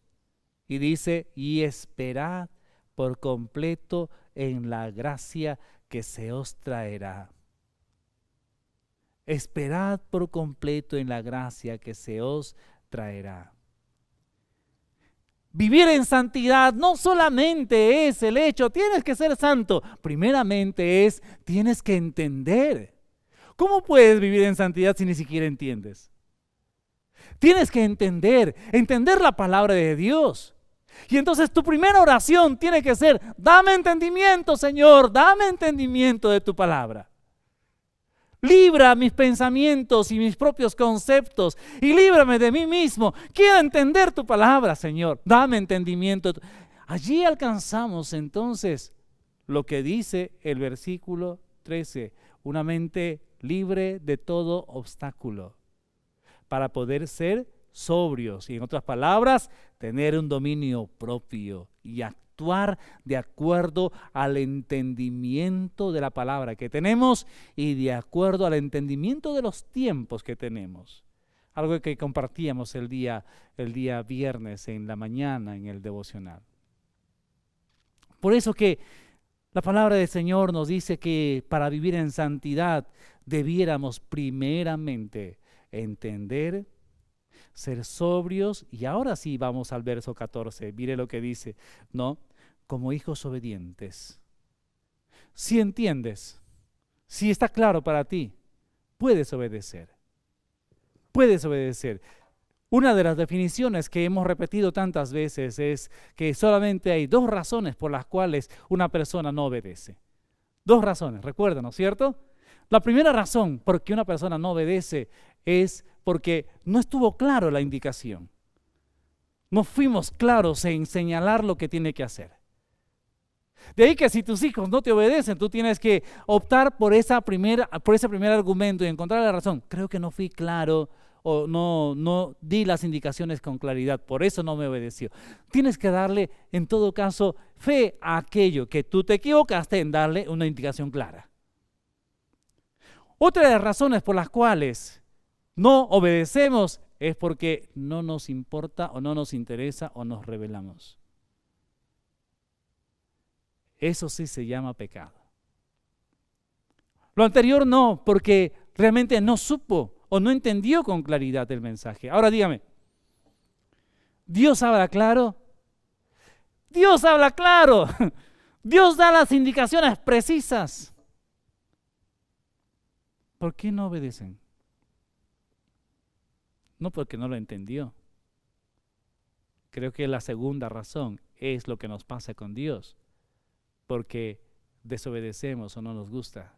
y dice, y esperad por completo en la gracia que se os traerá. Esperad por completo en la gracia que se os traerá. Vivir en santidad no solamente es el hecho, tienes que ser santo. Primeramente tienes que entender. ¿Cómo puedes vivir en santidad si ni siquiera entiendes? Tienes que entender la palabra de Dios. Y entonces tu primera oración tiene que ser, dame entendimiento, Señor, dame entendimiento de tu palabra. Libra mis pensamientos y mis propios conceptos y líbrame de mí mismo. Quiero entender tu palabra, Señor. Dame entendimiento. Allí alcanzamos entonces lo que dice el versículo 13. Una mente libre de todo obstáculo para poder ser sobrios y, en otras palabras, tener un dominio propio y actuar de acuerdo al entendimiento de la palabra que tenemos y de acuerdo al entendimiento de los tiempos que tenemos. Algo que compartíamos el día viernes en la mañana en el devocional. Por eso que la palabra del Señor nos dice que para vivir en santidad debiéramos primeramente entender, ser sobrios, y ahora sí vamos al verso 14, mire lo que dice, ¿no? Como hijos obedientes. Si entiendes, si está claro para ti, puedes obedecer. Puedes obedecer. Una de las definiciones que hemos repetido tantas veces es que solamente hay 2 razones por las cuales una persona no obedece. 2 razones, recuerdan, ¿no es cierto? La primera razón por que una persona no obedece es porque no estuvo claro la indicación. No fuimos claros en señalar lo que tiene que hacer. De ahí que si tus hijos no te obedecen, tú tienes que optar por ese primer argumento y encontrar la razón. Creo que no fui claro o no di las indicaciones con claridad, por eso no me obedeció. Tienes que darle, en todo caso, fe a aquello que tú te equivocaste en darle una indicación clara. Otra de las razones por las cuales no obedecemos es porque no nos importa o no nos interesa o nos rebelamos. Eso sí se llama pecado. Lo anterior no, porque realmente no supo o no entendió con claridad el mensaje. Ahora dígame, ¿Dios habla claro? Dios habla claro. Dios da las indicaciones precisas. ¿Por qué no obedecen? No porque no lo entendió. Creo que la segunda razón es lo que nos pasa con Dios. Porque desobedecemos o no nos gusta.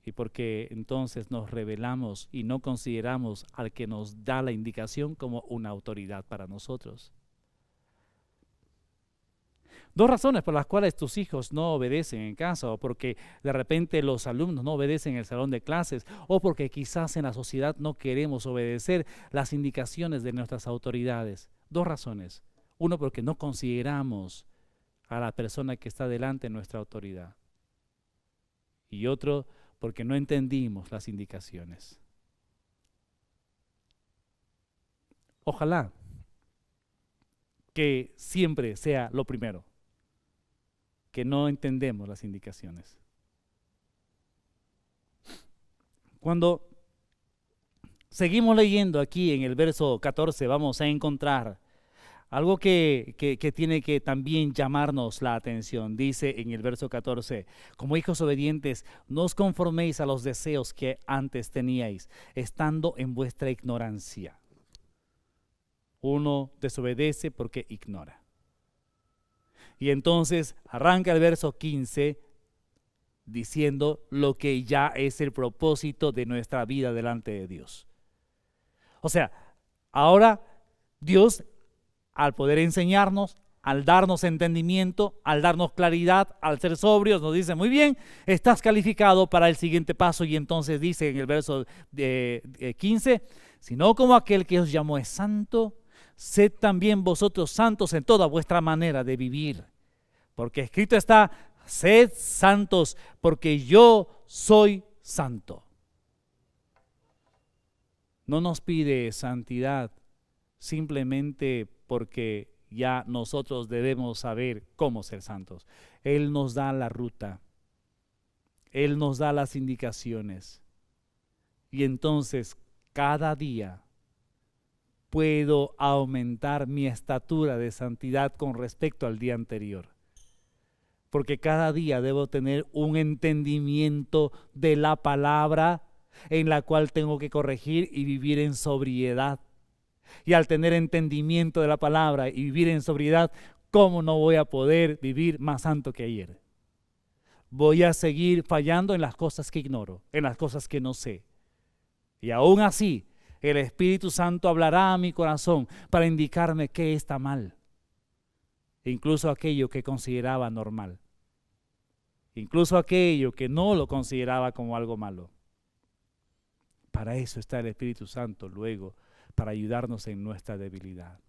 Y porque entonces nos rebelamos y no consideramos al que nos da la indicación como una autoridad para nosotros. 2 razones por las cuales tus hijos no obedecen en casa, o porque de repente los alumnos no obedecen en el salón de clases, o porque quizás en la sociedad no queremos obedecer las indicaciones de nuestras autoridades. 2 razones. 1, porque no consideramos a la persona que está delante de nuestra autoridad. Y otro, porque no entendimos las indicaciones. Ojalá que siempre sea lo primero, que no entendemos las indicaciones. Cuando seguimos leyendo aquí en el verso 14, vamos a encontrar algo que tiene que también llamarnos la atención. Dice en el verso 14, como hijos obedientes, no os conforméis a los deseos que antes teníais, estando en vuestra ignorancia. Uno desobedece porque ignora. Y entonces arranca el verso 15 diciendo lo que ya es el propósito de nuestra vida delante de Dios. O sea, ahora Dios, al poder enseñarnos, al darnos entendimiento, al darnos claridad, al ser sobrios, nos dice, muy bien, estás calificado para el siguiente paso. Y entonces dice en el verso 15, sino como aquel que os llamó es santo, sed también vosotros santos en toda vuestra manera de vivir. Porque escrito está, sed santos, porque yo soy santo. No nos pide santidad simplemente porque ya nosotros debemos saber cómo ser santos. Él nos da la ruta. Él nos da las indicaciones. Y entonces, cada día puedo aumentar mi estatura de santidad con respecto al día anterior. Porque cada día debo tener un entendimiento de la palabra en la cual tengo que corregir y vivir en sobriedad. Y al tener entendimiento de la palabra y vivir en sobriedad, ¿cómo no voy a poder vivir más santo que ayer? Voy a seguir fallando en las cosas que ignoro, en las cosas que no sé. Y aún así, el Espíritu Santo hablará a mi corazón para indicarme qué está mal. Incluso aquello que consideraba normal. Incluso aquello que no lo consideraba como algo malo. Para eso está el Espíritu Santo luego, para ayudarnos en nuestra debilidad.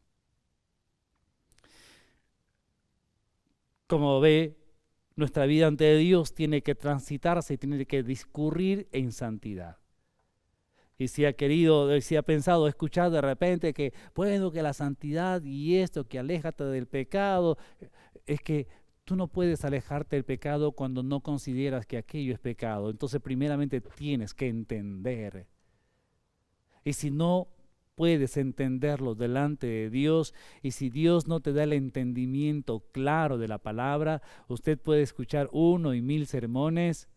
Como ve, nuestra vida ante Dios tiene que transitarse, tiene que discurrir en santidad. Y si ha pensado escuchar de repente que, bueno, que la santidad y esto, que aléjate del pecado, es que tú no puedes alejarte del pecado cuando no consideras que aquello es pecado. Entonces, primeramente tienes que entender. Y si no puedes entenderlo delante de Dios, y si Dios no te da el entendimiento claro de la palabra, usted puede escuchar 1 y 1000 sermones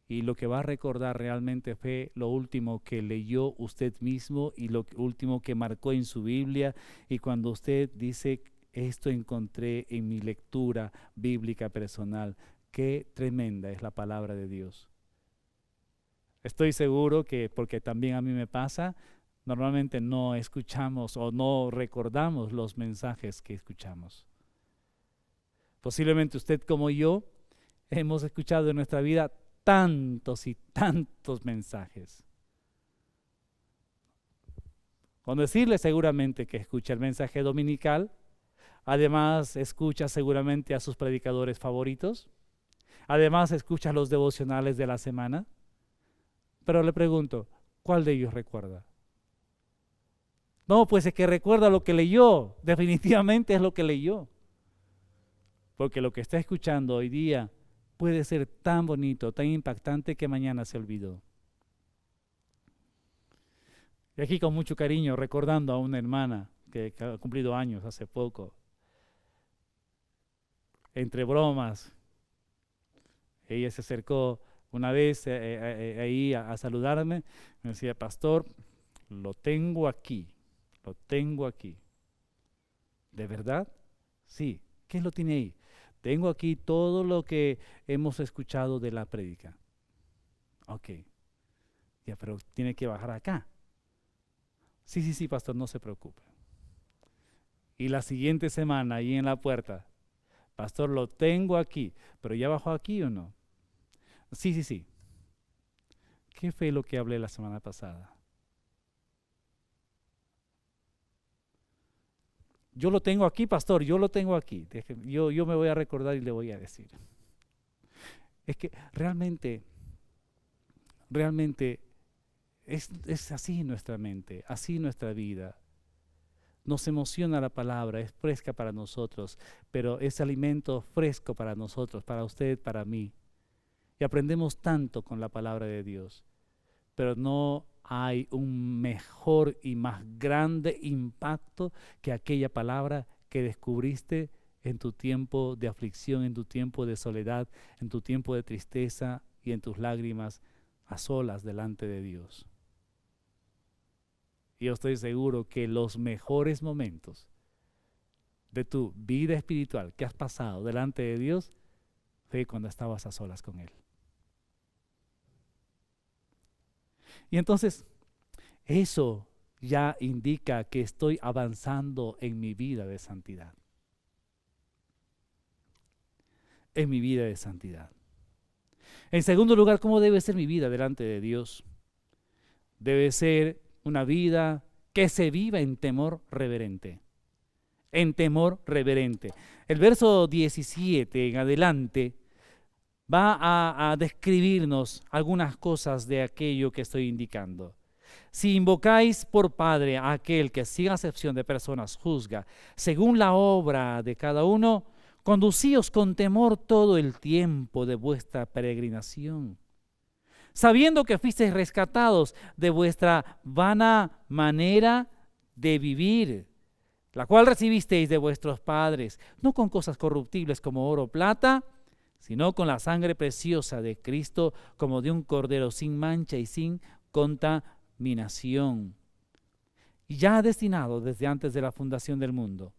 y lo que va a recordar realmente fue lo último que leyó usted mismo y lo último que marcó en su Biblia, y cuando usted dice, esto encontré en mi lectura bíblica personal, qué tremenda es la palabra de Dios. Estoy seguro que, porque también a mí me pasa, normalmente no escuchamos o no recordamos los mensajes que escuchamos. Posiblemente usted como yo hemos escuchado en nuestra vida tantos y tantos mensajes. Con decirle seguramente que escucha el mensaje dominical, además escucha seguramente a sus predicadores favoritos, además escucha los devocionales de la semana, pero le pregunto, ¿cuál de ellos recuerda? No, pues es que recuerda lo que leyó, definitivamente es lo que leyó. Porque lo que está escuchando hoy día puede ser tan bonito, tan impactante que mañana se olvidó. Y aquí con mucho cariño, recordando a una hermana que ha cumplido años hace poco. Entre bromas, ella se acercó una vez ahí a saludarme, me decía, pastor, lo tengo aquí. Lo tengo aquí. ¿De verdad? Sí. ¿Qué lo tiene ahí? Tengo aquí todo lo que hemos escuchado de la prédica. Ok. Ya, pero tiene que bajar acá. Sí, pastor, no se preocupe. Y la siguiente semana, ahí en la puerta, pastor, lo tengo aquí, pero ¿ya bajó aquí o no? Sí. ¿Qué fue lo que hablé la semana pasada? Yo lo tengo aquí, pastor, yo lo tengo aquí. Yo me voy a recordar y le voy a decir. Es que realmente es así nuestra mente, así nuestra vida. Nos emociona la palabra, es fresca para nosotros, pero es alimento fresco para nosotros, para usted, para mí. Y aprendemos tanto con la palabra de Dios, pero no hay un mejor y más grande impacto que aquella palabra que descubriste en tu tiempo de aflicción, en tu tiempo de soledad, en tu tiempo de tristeza y en tus lágrimas a solas delante de Dios. Y yo estoy seguro que los mejores momentos de tu vida espiritual que has pasado delante de Dios fue cuando estabas a solas con Él. Y entonces, eso ya indica que estoy avanzando en mi vida de santidad. En mi vida de santidad. En segundo lugar, ¿cómo debe ser mi vida delante de Dios? Debe ser una vida que se viva en temor reverente. En temor reverente. El verso 17 en adelante va a describirnos algunas cosas de aquello que estoy indicando. Si invocáis por Padre a aquel que sin acepción de personas juzga, según la obra de cada uno, conducíos con temor todo el tiempo de vuestra peregrinación, sabiendo que fuisteis rescatados de vuestra vana manera de vivir, la cual recibisteis de vuestros padres, no con cosas corruptibles como oro o plata, sino con la sangre preciosa de Cristo, como de un cordero sin mancha y sin contaminación, ya destinado desde antes de la fundación del mundo,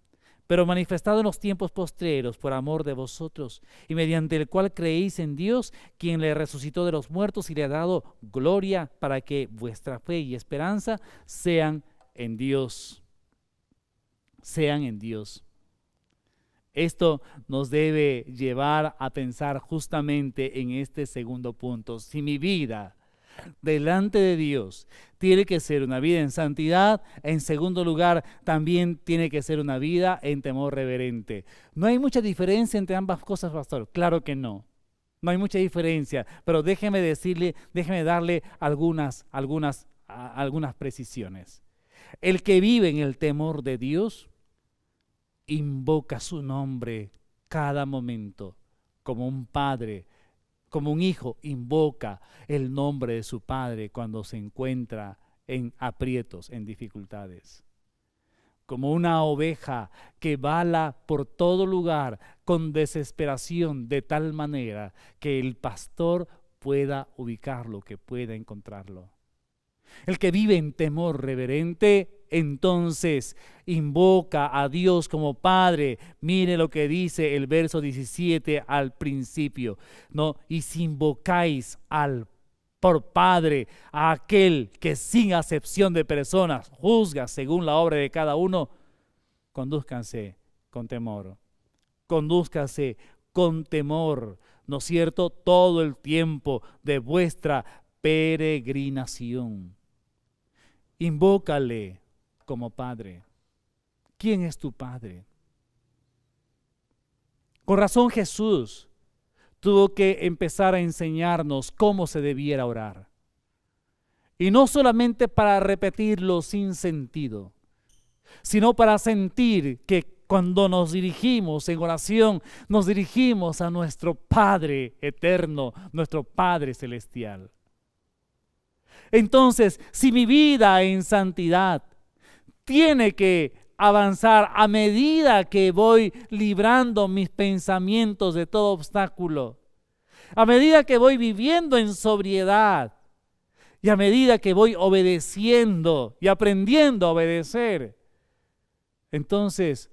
pero manifestado en los tiempos postreros por amor de vosotros, y mediante el cual creéis en Dios, quien le resucitó de los muertos y le ha dado gloria, para que vuestra fe y esperanza sean en Dios. Sean en Dios. Esto nos debe llevar a pensar justamente en este segundo punto. Si mi vida delante de Dios tiene que ser una vida en santidad, en segundo lugar también tiene que ser una vida en temor reverente. ¿No hay mucha diferencia entre ambas cosas, pastor? Claro que no. No hay mucha diferencia, pero déjeme darle algunas precisiones. El que vive en el temor de Dios invoca su nombre cada momento, como un padre, como un hijo invoca el nombre de su padre cuando se encuentra en aprietos, en dificultades. Como una oveja que bala por todo lugar con desesperación, de tal manera que el pastor pueda ubicarlo, que pueda encontrarlo. El que vive en temor reverente, entonces invoca a Dios como Padre. Mire lo que dice el verso 17 al principio, ¿no? Y si invocáis por Padre a aquel que sin acepción de personas juzga según la obra de cada uno, condúzcanse con temor. Condúzcanse con temor, ¿no es cierto? Todo el tiempo de vuestra peregrinación. Invócale como Padre. ¿Quién es tu Padre? Con razón Jesús tuvo que empezar a enseñarnos cómo se debiera orar. Y no solamente para repetirlo sin sentido, sino para sentir que cuando nos dirigimos en oración, nos dirigimos a nuestro Padre eterno, nuestro Padre celestial. Entonces, si mi vida en santidad tiene que avanzar a medida que voy librando mis pensamientos de todo obstáculo, a medida que voy viviendo en sobriedad y a medida que voy obedeciendo y aprendiendo a obedecer, entonces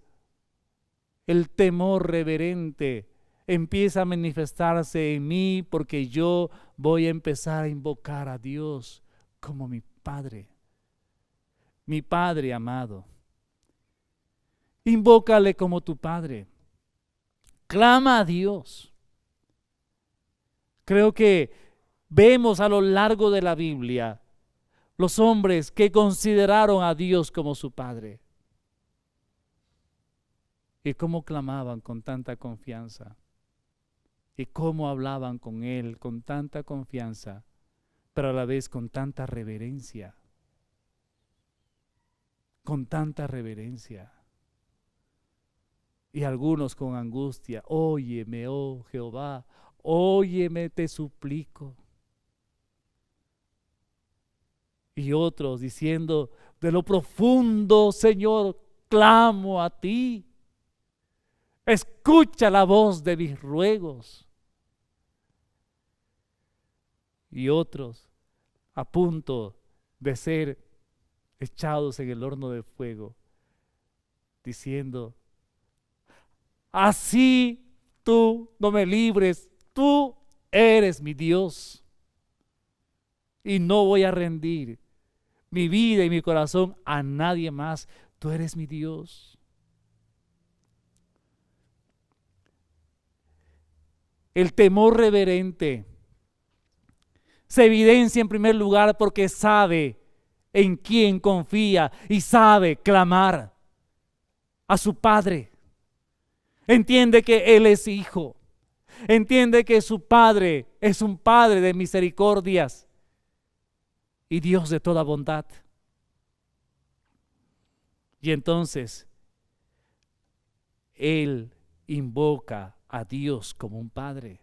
el temor reverente empieza a manifestarse en mí, porque yo voy a empezar a invocar a Dios como mi Padre amado. Invócale como tu Padre. Clama a Dios. Creo que vemos a lo largo de la Biblia los hombres que consideraron a Dios como su Padre. Y cómo clamaban con tanta confianza. Y cómo hablaban con Él con tanta confianza, pero a la vez con tanta reverencia. Con tanta reverencia. Y algunos con angustia: óyeme, oh Jehová, óyeme, te suplico. Y otros diciendo: de lo profundo, Señor, clamo a ti. Escucha la voz de mis ruegos. Y otros a punto de ser echados en el horno de fuego, diciendo: así tú no me libres, tú eres mi Dios. Y no voy a rendir mi vida y mi corazón a nadie más. Tú eres mi Dios. El temor reverente se evidencia en primer lugar porque sabe en quién confía y sabe clamar a su Padre. Entiende que Él es hijo. Entiende que su Padre es un Padre de misericordias y Dios de toda bondad. Y entonces Él invoca a Dios como un Padre.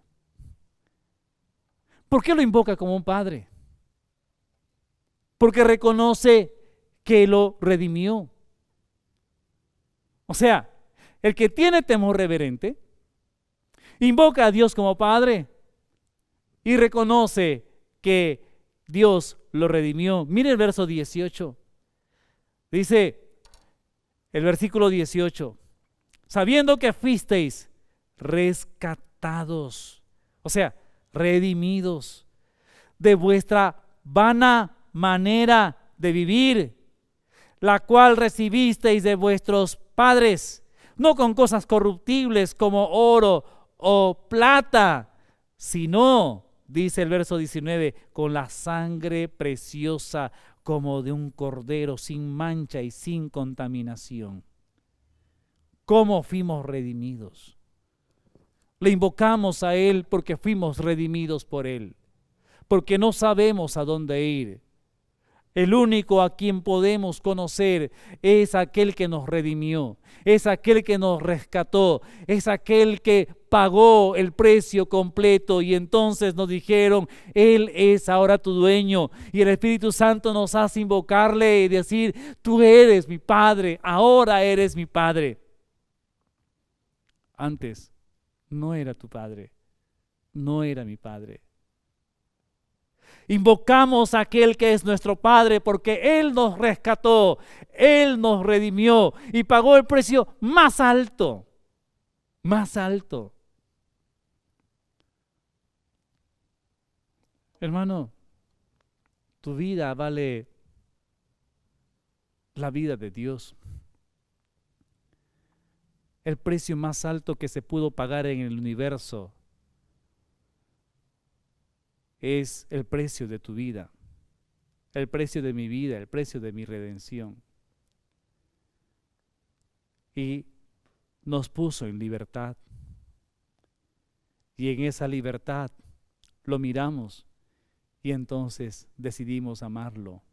¿Por qué lo invoca como un Padre? Porque reconoce que lo redimió. O sea, el que tiene temor reverente invoca a Dios como Padre y reconoce que Dios lo redimió. Mire el verso 18. Dice el versículo 18: sabiendo que fuisteis rescatados, o sea, redimidos de vuestra vana manera de vivir, la cual recibisteis de vuestros padres, no con cosas corruptibles como oro o plata, sino, dice el verso 19, con la sangre preciosa como de un cordero sin mancha y sin contaminación. ¿Cómo fuimos redimidos? Le invocamos a Él porque fuimos redimidos por Él, porque no sabemos a dónde ir. El único a quien podemos conocer es aquel que nos redimió, es aquel que nos rescató, es aquel que pagó el precio completo y entonces nos dijeron, Él es ahora tu dueño, y el Espíritu Santo nos hace invocarle y decir, tú eres mi Padre, ahora eres mi Padre. Antes no era tu Padre, no era mi Padre. Invocamos a aquel que es nuestro Padre porque Él nos rescató, Él nos redimió y pagó el precio más alto, más alto. Hermano, tu vida vale la vida de Dios. El precio más alto que se pudo pagar en el universo es el precio de tu vida, el precio de mi vida, el precio de mi redención. Y nos puso en libertad. Y en esa libertad lo miramos y entonces decidimos amarlo.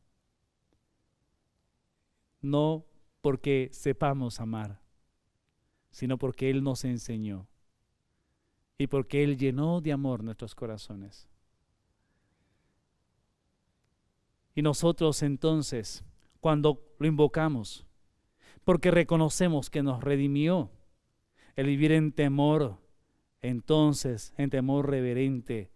No porque sepamos amar, sino porque Él nos enseñó y porque Él llenó de amor nuestros corazones. Y nosotros entonces, cuando lo invocamos, porque reconocemos que nos redimió, el vivir en temor, entonces en temor reverente,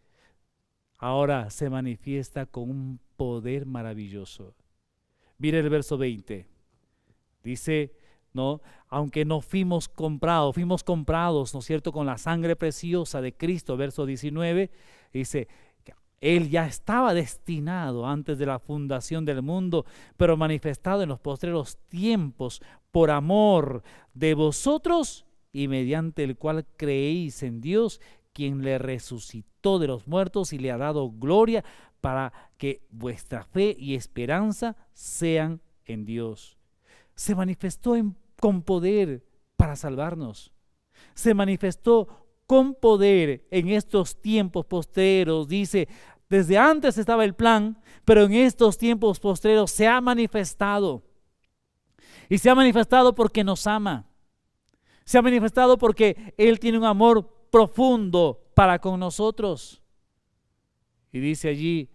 ahora se manifiesta con un poder maravilloso. Mire el verso 20, dice, ¿no? Aunque no fuimos comprados, ¿no es cierto?, con la sangre preciosa de Cristo, verso 19, dice, Él ya estaba destinado antes de la fundación del mundo, pero manifestado en los postreros tiempos por amor de vosotros y mediante el cual creéis en Dios, quien le resucitó de los muertos y le ha dado gloria para que vuestra fe y esperanza sean en Dios. Se manifestó con poder para salvarnos. Se manifestó con poder en estos tiempos postreros, dice. Desde antes estaba el plan, pero en estos tiempos postreros se ha manifestado. Y se ha manifestado porque nos ama. Se ha manifestado porque Él tiene un amor profundo para con nosotros. Y dice allí,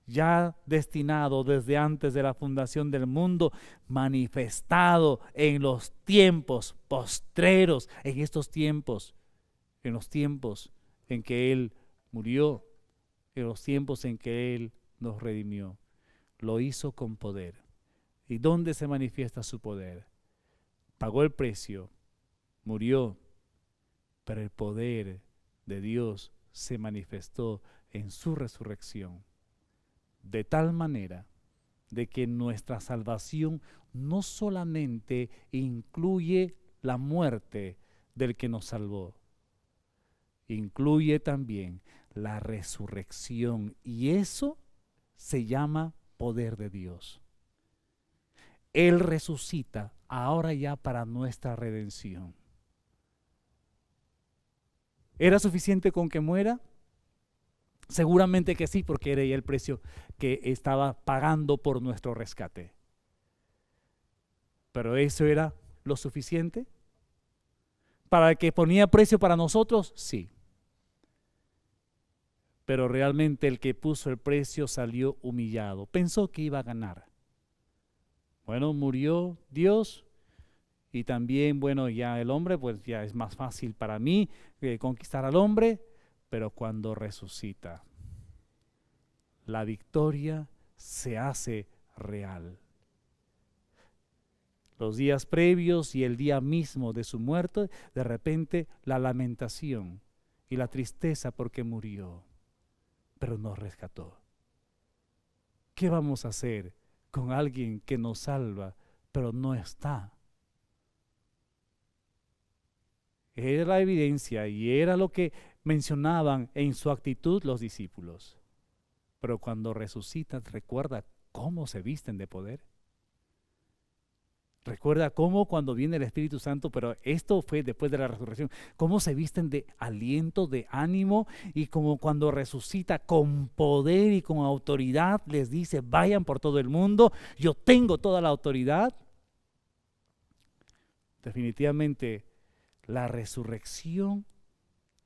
ya destinado desde antes de la fundación del mundo, manifestado en los tiempos postreros, en estos tiempos, en los tiempos en que Él murió, en los tiempos en que Él nos redimió. Lo hizo con poder. ¿Y dónde se manifiesta su poder? Pagó el precio, murió, pero el poder de Dios se manifestó en su resurrección, de tal manera de que nuestra salvación no solamente incluye la muerte del que nos salvó, incluye también la resurrección, y eso se llama poder de Dios. Él resucita ahora ya para nuestra redención. ¿Era suficiente con que muera? Seguramente que sí, porque era ya el precio que estaba pagando por nuestro rescate. ¿Pero eso era lo suficiente? ¿Para el que ponía precio para nosotros? Sí. Pero realmente el que puso el precio salió humillado. Pensó que iba a ganar. Bueno, murió Dios y también, bueno, ya el hombre, pues ya es más fácil para mí conquistar al hombre, pero cuando resucita, la victoria se hace real. Los días previos y el día mismo de su muerte, de repente la lamentación y la tristeza porque murió, pero nos rescató. ¿Qué vamos a hacer con alguien que nos salva, pero no está? Era la evidencia y era lo que mencionaban en su actitud los discípulos. Pero cuando resucitan, recuerda cómo se visten de poder. Recuerda cómo cuando viene el Espíritu Santo, pero esto fue después de la resurrección, cómo se visten de aliento, de ánimo, y como cuando resucita con poder y con autoridad, les dice, vayan por todo el mundo, yo tengo toda la autoridad. Definitivamente la resurrección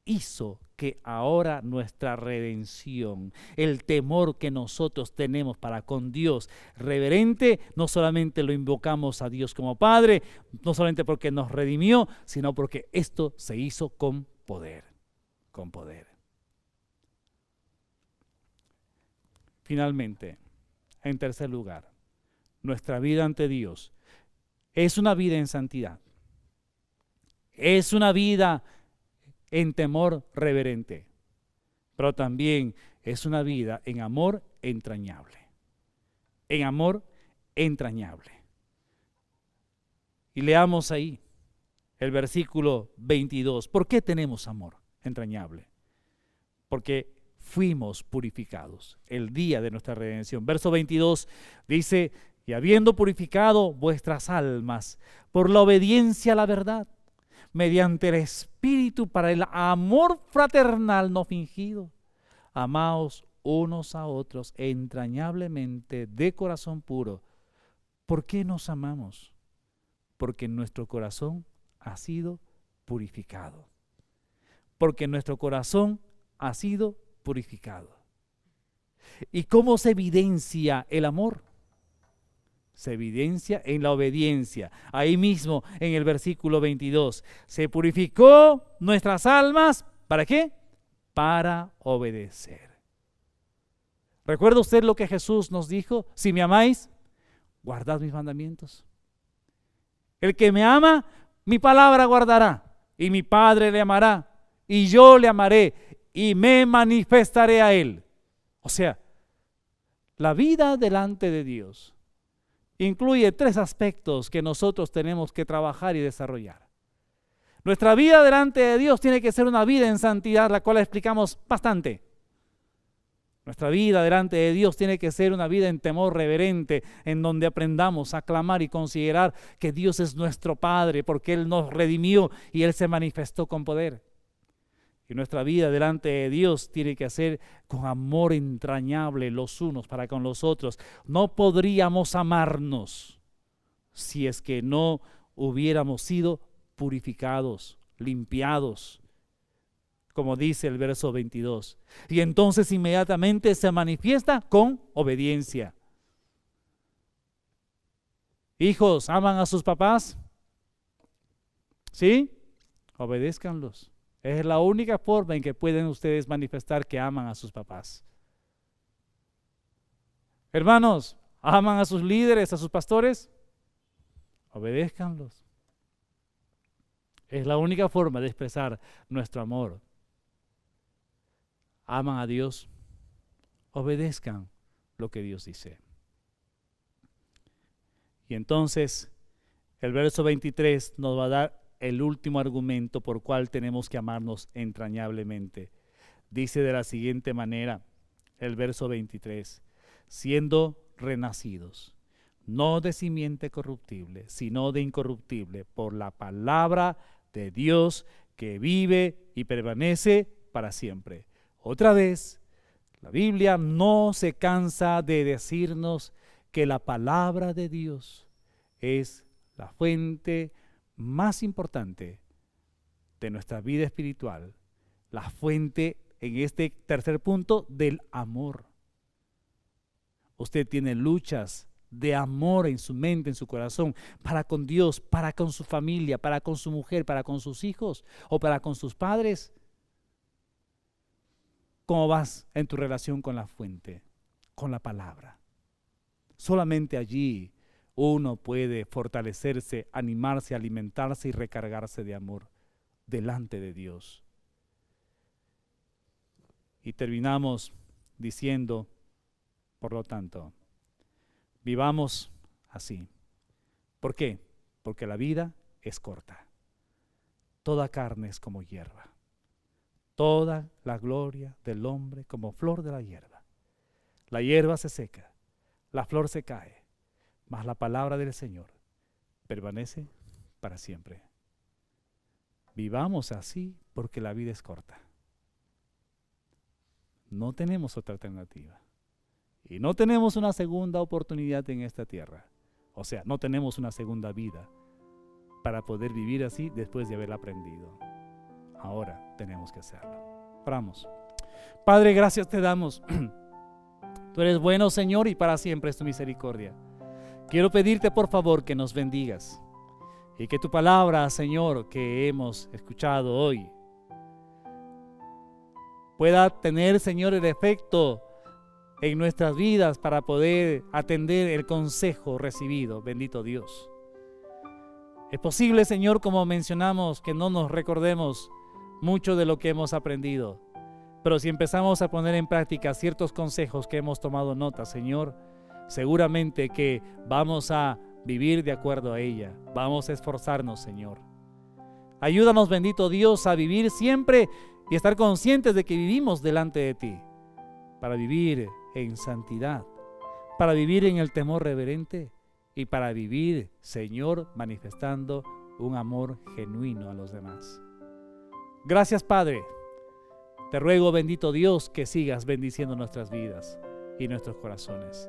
hizo que ahora nuestra redención, el temor que nosotros tenemos para con Dios reverente, no solamente lo invocamos a Dios como Padre, no solamente porque nos redimió, sino porque esto se hizo con poder, con poder. Finalmente, en tercer lugar, nuestra vida ante Dios es una vida en santidad, es una vida en temor reverente, pero también es una vida en amor entrañable. En amor entrañable. Y leamos ahí el versículo 22. ¿Por qué tenemos amor entrañable? Porque fuimos purificados el día de nuestra redención. Verso 22 dice, y habiendo purificado vuestras almas por la obediencia a la verdad, mediante el Espíritu para el amor fraternal no fingido, amaos unos a otros entrañablemente de corazón puro. ¿Por qué nos amamos? Porque nuestro corazón ha sido purificado. Porque nuestro corazón ha sido purificado. ¿Y cómo se evidencia el amor? Se evidencia en la obediencia. Ahí mismo en el versículo 22. Se purificó nuestras almas. ¿Para qué? Para obedecer. ¿Recuerda usted lo que Jesús nos dijo? Si me amáis, guardad mis mandamientos. El que me ama, mi palabra guardará. Y mi Padre le amará. Y yo le amaré. Y me manifestaré a él. O sea, la vida delante de Dios incluye 3 aspectos que nosotros tenemos que trabajar y desarrollar. Nuestra vida delante de Dios tiene que ser una vida en santidad, la cual explicamos bastante. Nuestra vida delante de Dios tiene que ser una vida en temor reverente, en donde aprendamos a clamar y considerar que Dios es nuestro Padre, porque Él nos redimió y Él se manifestó con poder. Y nuestra vida delante de Dios tiene que ser con amor entrañable los unos para con los otros. No podríamos amarnos si es que no hubiéramos sido purificados, limpiados, como dice el verso 22. Y entonces inmediatamente se manifiesta con obediencia. Hijos, ¿aman a sus papás? ¿Sí? Obedézcanlos. Es la única forma en que pueden ustedes manifestar que aman a sus papás. Hermanos, ¿aman a sus líderes, a sus pastores? Obedézcanlos. Es la única forma de expresar nuestro amor. ¿Aman a Dios? Obedezcan lo que Dios dice. Y entonces, el verso 23 nos va a dar el último argumento por cual tenemos que amarnos entrañablemente. Dice de la siguiente manera, el verso 23, siendo renacidos, no de simiente corruptible, sino de incorruptible, por la palabra de Dios que vive y permanece para siempre. Otra vez, la Biblia no se cansa de decirnos que la palabra de Dios es la fuente más importante de nuestra vida espiritual, la fuente en este tercer punto del amor. Usted tiene luchas de amor en su mente, en su corazón, para con Dios, para con su familia, para con su mujer, para con sus hijos o para con sus padres. ¿Cómo vas en tu relación con la fuente, con la palabra? Solamente allí uno puede fortalecerse, animarse, alimentarse y recargarse de amor delante de Dios. Y terminamos diciendo, por lo tanto, vivamos así. ¿Por qué? Porque la vida es corta. Toda carne es como hierba. Toda la gloria del hombre como flor de la hierba. La hierba se seca, la flor se cae, mas la palabra del Señor permanece para siempre. Vivamos así porque la vida es corta. No tenemos otra alternativa. Y no tenemos una segunda oportunidad en esta tierra. O sea, no tenemos una segunda vida para poder vivir así después de haberla aprendido. Ahora tenemos que hacerlo. Oramos. Padre, gracias te damos. Tú eres bueno, Señor, y para siempre es tu misericordia. Quiero pedirte, por favor, que nos bendigas y que tu palabra, Señor, que hemos escuchado hoy, pueda tener, Señor, el efecto en nuestras vidas para poder atender el consejo recibido. Bendito Dios. Es posible, Señor, como mencionamos, que no nos recordemos mucho de lo que hemos aprendido, pero si empezamos a poner en práctica ciertos consejos que hemos tomado nota, Señor, seguramente que vamos a vivir de acuerdo a ella. Vamos a esforzarnos, Señor. Ayúdanos, bendito Dios, a vivir siempre y estar conscientes de que vivimos delante de ti, para vivir en santidad, para vivir en el temor reverente y para vivir, Señor, manifestando un amor genuino a los demás. Gracias, Padre. Te ruego, bendito Dios, que sigas bendiciendo nuestras vidas y nuestros corazones.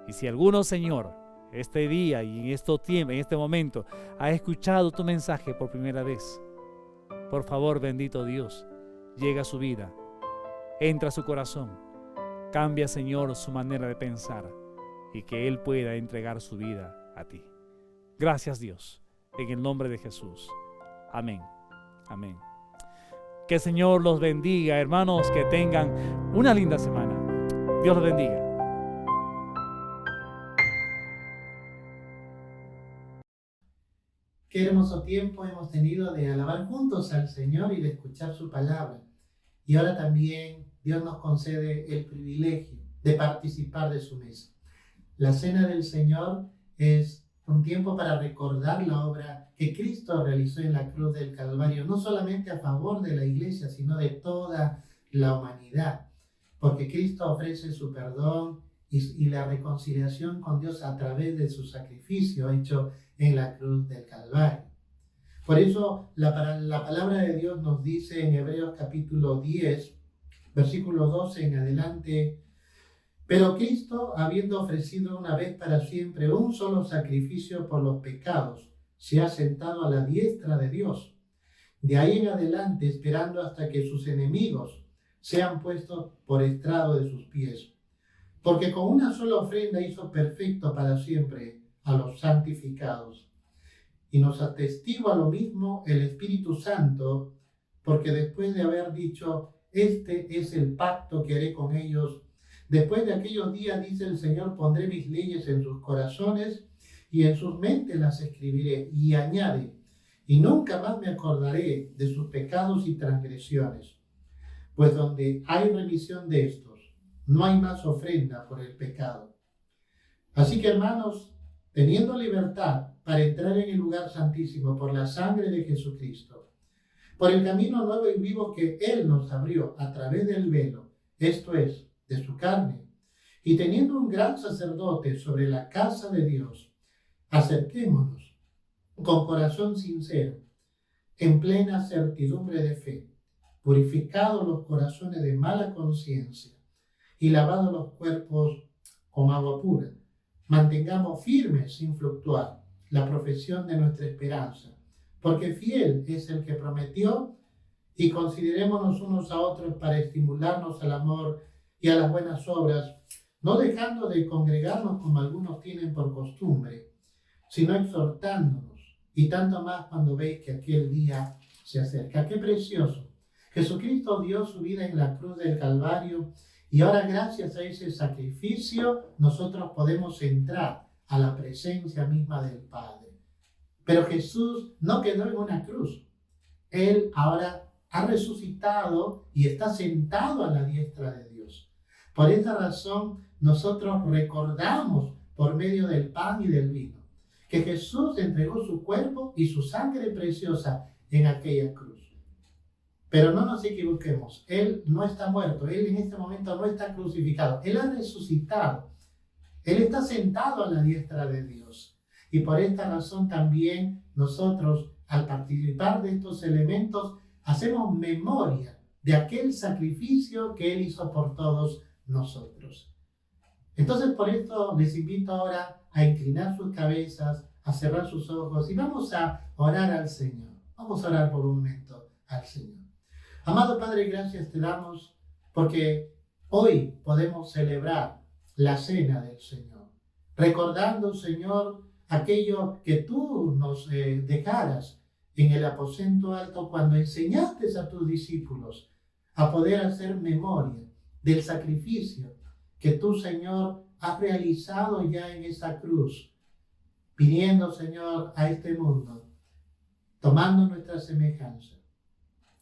Y si alguno, Señor, este día y en este momento ha escuchado tu mensaje por primera vez, por favor, bendito Dios, llega a su vida, entra a su corazón, cambia, Señor, su manera de pensar y que Él pueda entregar su vida a ti. Gracias, Dios, en el nombre de Jesús. Amén. Amén. Que el Señor los bendiga, hermanos, que tengan una linda semana. Dios los bendiga. Qué hermoso tiempo hemos tenido de alabar juntos al Señor y de escuchar su palabra. Y ahora también Dios nos concede el privilegio de participar de su mesa. La Cena del Señor es un tiempo para recordar la obra que Cristo realizó en la cruz del Calvario, no solamente a favor de la iglesia, sino de toda la humanidad, porque Cristo ofrece su perdón y la reconciliación con Dios a través de su sacrificio hecho en la cruz del Calvario. Por eso la palabra de Dios nos dice en Hebreos capítulo 10, versículo 12 en adelante: pero Cristo, habiendo ofrecido una vez para siempre un solo sacrificio por los pecados, se ha sentado a la diestra de Dios. De ahí en adelante, esperando hasta que sus enemigos sean puestos por estrado de sus pies. Porque con una sola ofrenda hizo perfecto para siempre a los santificados. Y nos atestigua lo mismo el Espíritu Santo, porque después de haber dicho: este es el pacto que haré con ellos, después de aquellos días, dice el Señor, pondré mis leyes en sus corazones y en sus mentes las escribiré. Y añade: y nunca más me acordaré de sus pecados y transgresiones. Pues donde hay remisión de estos, no hay más ofrenda por el pecado. Así que, hermanos, teniendo libertad para entrar en el lugar santísimo por la sangre de Jesucristo, por el camino nuevo y vivo que Él nos abrió a través del velo, esto es, de su carne, y teniendo un gran sacerdote sobre la casa de Dios, acerquémonos con corazón sincero, en plena certidumbre de fe, purificados los corazones de mala conciencia y lavados los cuerpos con agua pura. Mantengamos firmes sin fluctuar la profesión de nuestra esperanza, porque fiel es el que prometió, y considerémonos unos a otros para estimularnos al amor y a las buenas obras, no dejando de congregarnos como algunos tienen por costumbre, sino exhortándonos, y tanto más cuando veis que aquel día se acerca. ¡Qué precioso! Jesucristo dio su vida en la cruz del Calvario, y ahora, gracias a ese sacrificio, nosotros podemos entrar a la presencia misma del Padre. Pero Jesús no quedó en una cruz. Él ahora ha resucitado y está sentado a la diestra de Dios. Por esa razón, nosotros recordamos por medio del pan y del vino que Jesús entregó su cuerpo y su sangre preciosa en aquella cruz. Pero no nos equivoquemos, Él no está muerto, Él en este momento no está crucificado, Él ha resucitado, Él está sentado a la diestra de Dios. Y por esta razón también nosotros, al participar de estos elementos, hacemos memoria de aquel sacrificio que Él hizo por todos nosotros. Entonces, por esto les invito ahora a inclinar sus cabezas, a cerrar sus ojos y vamos a orar al Señor. Vamos a orar por un momento al Señor. Amado Padre, gracias te damos porque hoy podemos celebrar la cena del Señor, recordando, Señor, aquello que tú nos dejaras en el aposento alto cuando enseñaste a tus discípulos a poder hacer memoria del sacrificio que tú, Señor, has realizado ya en esa cruz, viniendo, Señor, a este mundo, tomando nuestra semejanza,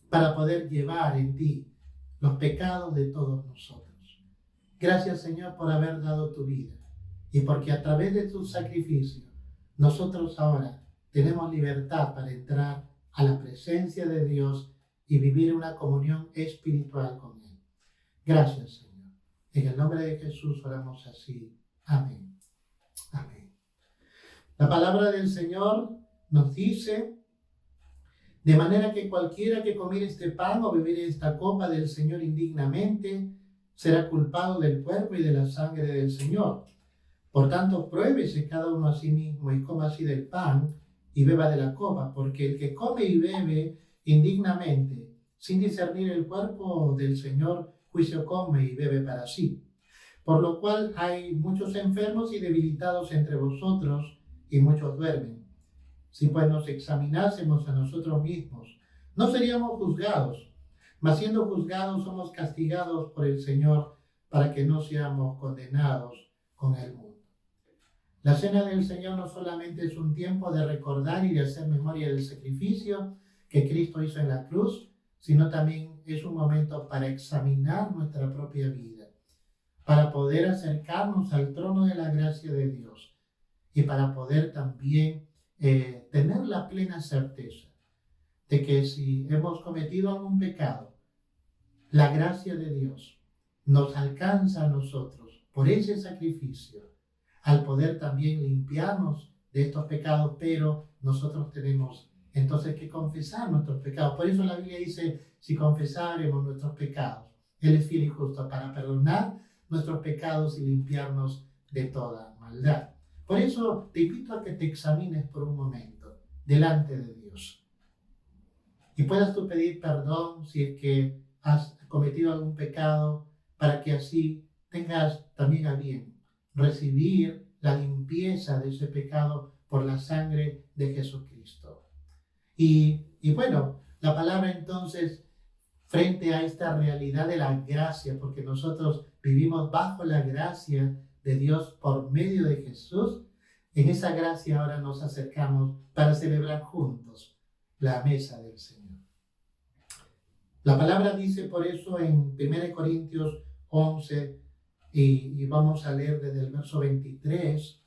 para poder llevar en ti los pecados de todos nosotros. Gracias, Señor, por haber dado tu vida y porque a través de tu sacrificio nosotros ahora tenemos libertad para entrar a la presencia de Dios y vivir una comunión espiritual con Él. Gracias, Señor. En el nombre de Jesús oramos así. Amén. Amén. La palabra del Señor nos dice: de manera que cualquiera que comiere este pan o bebiere esta copa del Señor indignamente será culpado del cuerpo y de la sangre del Señor. Por tanto, pruébese cada uno a sí mismo y coma así del pan y beba de la copa, porque el que come y bebe indignamente, sin discernir el cuerpo del Señor, juicio come y bebe para sí. Por lo cual hay muchos enfermos y debilitados entre vosotros, y muchos duermen. Si pues nos examinásemos a nosotros mismos, no seríamos juzgados, mas siendo juzgados somos castigados por el Señor, para que no seamos condenados con el mundo. La cena del Señor no solamente es un tiempo de recordar y de hacer memoria del sacrificio que Cristo hizo en la cruz, sino también es un momento para examinar nuestra propia vida, para poder acercarnos al trono de la gracia de Dios y para poder también tener la plena certeza de que si hemos cometido algún pecado, la gracia de Dios nos alcanza a nosotros por ese sacrificio, al poder también limpiarnos de estos pecados, pero nosotros tenemos entonces que confesar nuestros pecados. Por eso la Biblia dice: si confesáremos nuestros pecados, Él es fiel y justo para perdonar nuestros pecados y limpiarnos de toda maldad. Por eso te invito a que te examines por un momento delante de Dios y puedas tú pedir perdón si es que has cometido algún pecado, para que así tengas también a bien recibir la limpieza de ese pecado por la sangre de Jesucristo. Y bueno, la palabra entonces, frente a esta realidad de la gracia, porque nosotros vivimos bajo la gracia de Dios por medio de Jesús, en esa gracia ahora nos acercamos para celebrar juntos la mesa del Señor. La palabra dice por eso en 1 Corintios 11, y vamos a leer desde el verso 23,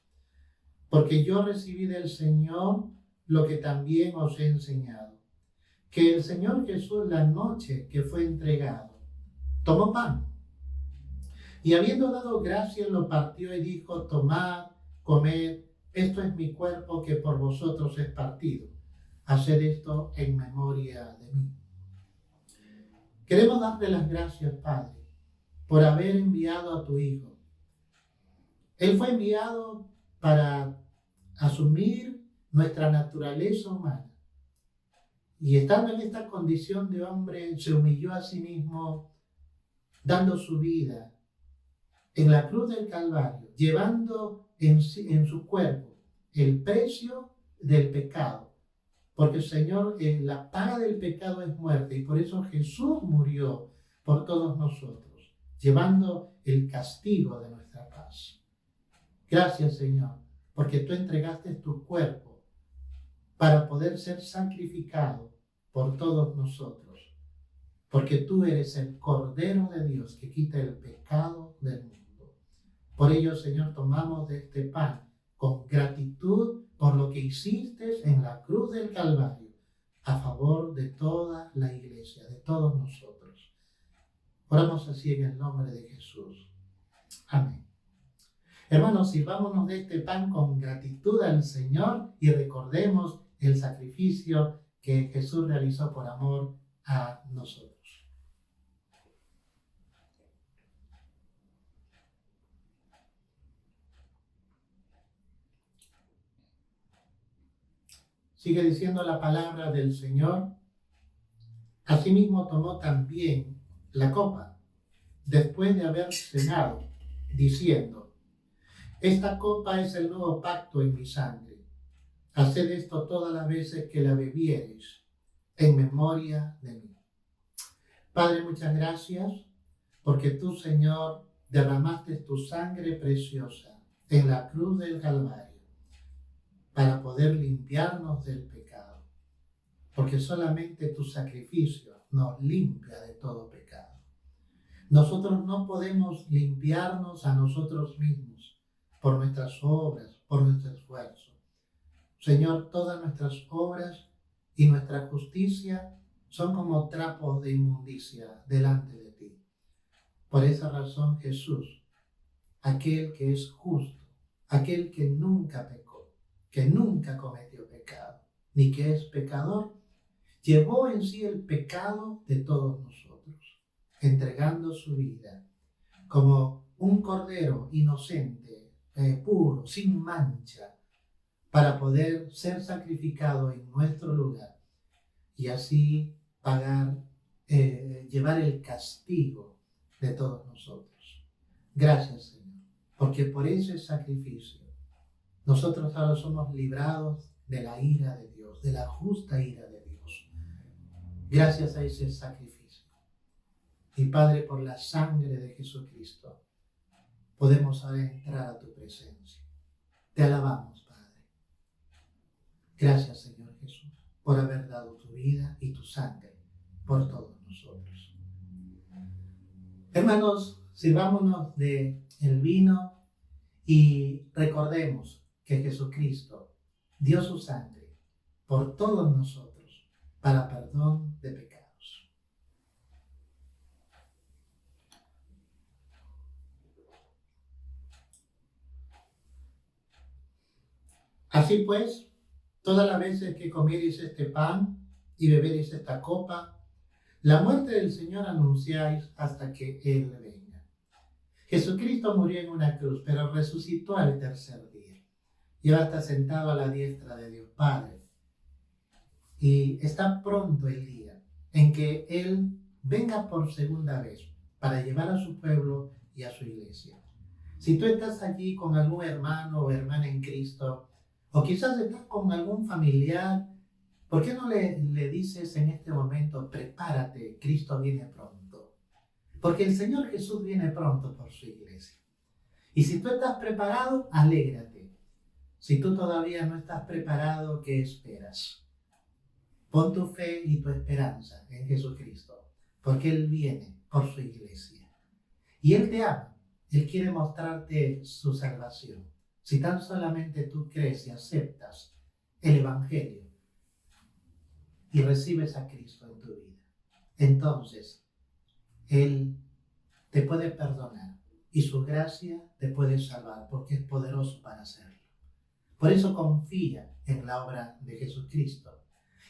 porque yo recibí del Señor lo que también os he enseñado, que el Señor Jesús, la noche que fue entregado, tomó pan, y habiendo dado gracias lo partió y dijo: tomad, comed, esto es mi cuerpo que por vosotros es partido. Haced esto en memoria de mí. Queremos darte las gracias, Padre, por haber enviado a tu Hijo. Él fue enviado para asumir nuestra naturaleza humana. Y estando en esta condición de hombre, se humilló a sí mismo, dando su vida en la cruz del Calvario, llevando en su cuerpo el precio del pecado. Porque el Señor, la paga del pecado es muerte, y por eso Jesús murió por todos nosotros, llevando el castigo de nuestra paz. Gracias, Señor, porque tú entregaste tu cuerpo para poder ser sacrificado por todos nosotros, porque tú eres el Cordero de Dios que quita el pecado del mundo. Por ello, Señor, tomamos de este pan con gratitud por lo que hiciste en la cruz del Calvario a favor de toda la iglesia, de todos nosotros. Oramos así en el nombre de Jesús. Amén. Hermanos, sirvámonos de este pan con gratitud al Señor y recordemos el sacrificio que Jesús realizó por amor a nosotros. Sigue diciendo la palabra del Señor. Asimismo tomó también la copa, después de haber cenado, diciendo: esta copa es el nuevo pacto en mi sangre. Haced esto todas las veces que la bebiereis, en memoria de mí. Padre, muchas gracias, porque tú, Señor, derramaste tu sangre preciosa en la cruz del Calvario, para poder limpiarnos del pecado, porque solamente tu sacrificio nos limpia de todo pecado. Nosotros no podemos limpiarnos a nosotros mismos por nuestras obras, por nuestro esfuerzo. Señor, todas nuestras obras y nuestra justicia son como trapos de inmundicia delante de ti. Por esa razón, Jesús, aquel que es justo, aquel que nunca pecó, que nunca cometió pecado, ni que es pecador, llevó en sí el pecado de todos nosotros, entregando su vida como un cordero inocente, puro, sin mancha, para poder ser sacrificado en nuestro lugar y así pagar, llevar el castigo de todos nosotros. Gracias, Señor, porque por ese sacrificio nosotros ahora somos librados de la ira de Dios, de la justa ira de Dios. Gracias a ese sacrificio. Y Padre, por la sangre de Jesucristo, podemos ahora entrar a tu presencia. Te alabamos, Padre. Gracias, Señor Jesús, por haber dado tu vida y tu sangre por todos nosotros. Hermanos, sirvámonos del vino y recordemos que Jesucristo dio su sangre por todos nosotros para perdón de pecados. Así pues, todas las veces que comiereis este pan y bebereis esta copa, la muerte del Señor anunciáis hasta que Él venga. Jesucristo murió en una cruz, pero resucitó al tercer día. Y ahora está sentado a la diestra de Dios Padre. Y está pronto el día en que Él venga por segunda vez para llevar a su pueblo y a su iglesia. Si tú estás allí con algún hermano o hermana en Cristo, o quizás estás con algún familiar, ¿por qué no le dices en este momento: prepárate, Cristo viene pronto? Porque el Señor Jesús viene pronto por su iglesia. Y si tú estás preparado, alégrate. Si tú todavía no estás preparado, ¿qué esperas? Pon tu fe y tu esperanza en Jesucristo, porque Él viene por su iglesia. Y Él te ama, Él quiere mostrarte su salvación. Si tan solamente tú crees y aceptas el Evangelio y recibes a Cristo en tu vida, entonces Él te puede perdonar y su gracia te puede salvar, porque es poderoso para hacerlo. Por eso confía en la obra de Jesucristo.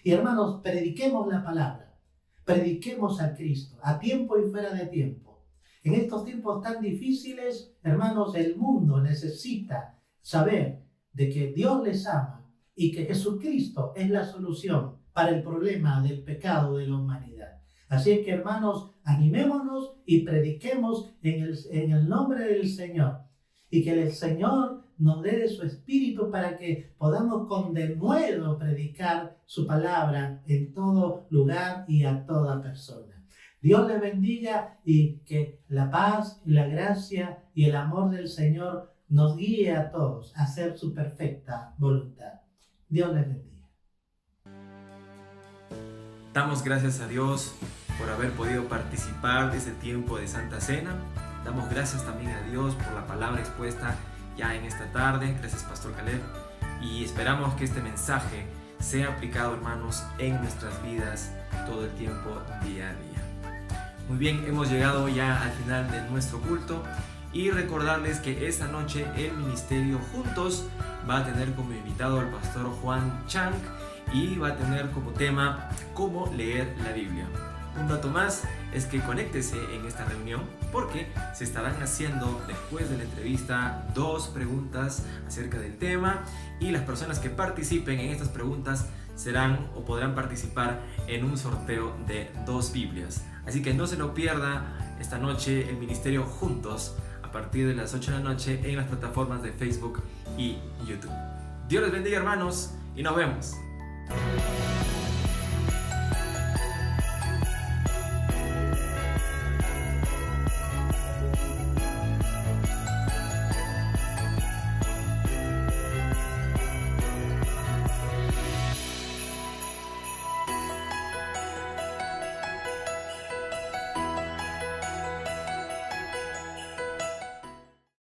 Y hermanos, prediquemos la palabra, prediquemos a Cristo, a tiempo y fuera de tiempo. En estos tiempos tan difíciles, hermanos, el mundo necesita saber de que Dios les ama y que Jesucristo es la solución para el problema del pecado de la humanidad. Así es que, hermanos, animémonos y prediquemos en el nombre del Señor, y que el Señor nos dé de su Espíritu para que podamos con denuedo predicar su palabra en todo lugar y a toda persona. Dios les bendiga y que la paz y la gracia y el amor del Señor nos guíe a todos a hacer su perfecta voluntad. Dios les bendiga. Damos gracias a Dios por haber podido participar de este tiempo de Santa Cena. Damos gracias también a Dios por la palabra expuesta ya en esta tarde. Gracias, Pastor Caleb. Y esperamos que este mensaje sea aplicado, hermanos, en nuestras vidas todo el tiempo, día a día. Muy bien, hemos llegado ya al final de nuestro culto Y recordarles que esta noche el Ministerio Juntos va a tener como invitado al pastor Juan Chang y va a tener como tema cómo leer la Biblia. Un dato más es que conéctese en esta reunión porque se estarán haciendo después de la entrevista 2 preguntas acerca del tema y las personas que participen en estas preguntas serán o podrán participar en un sorteo de 2 Biblias. Así que no se lo pierda esta noche el Ministerio Juntos a partir de las 8 de la noche en las plataformas de Facebook y YouTube. Dios les bendiga, hermanos, y nos vemos.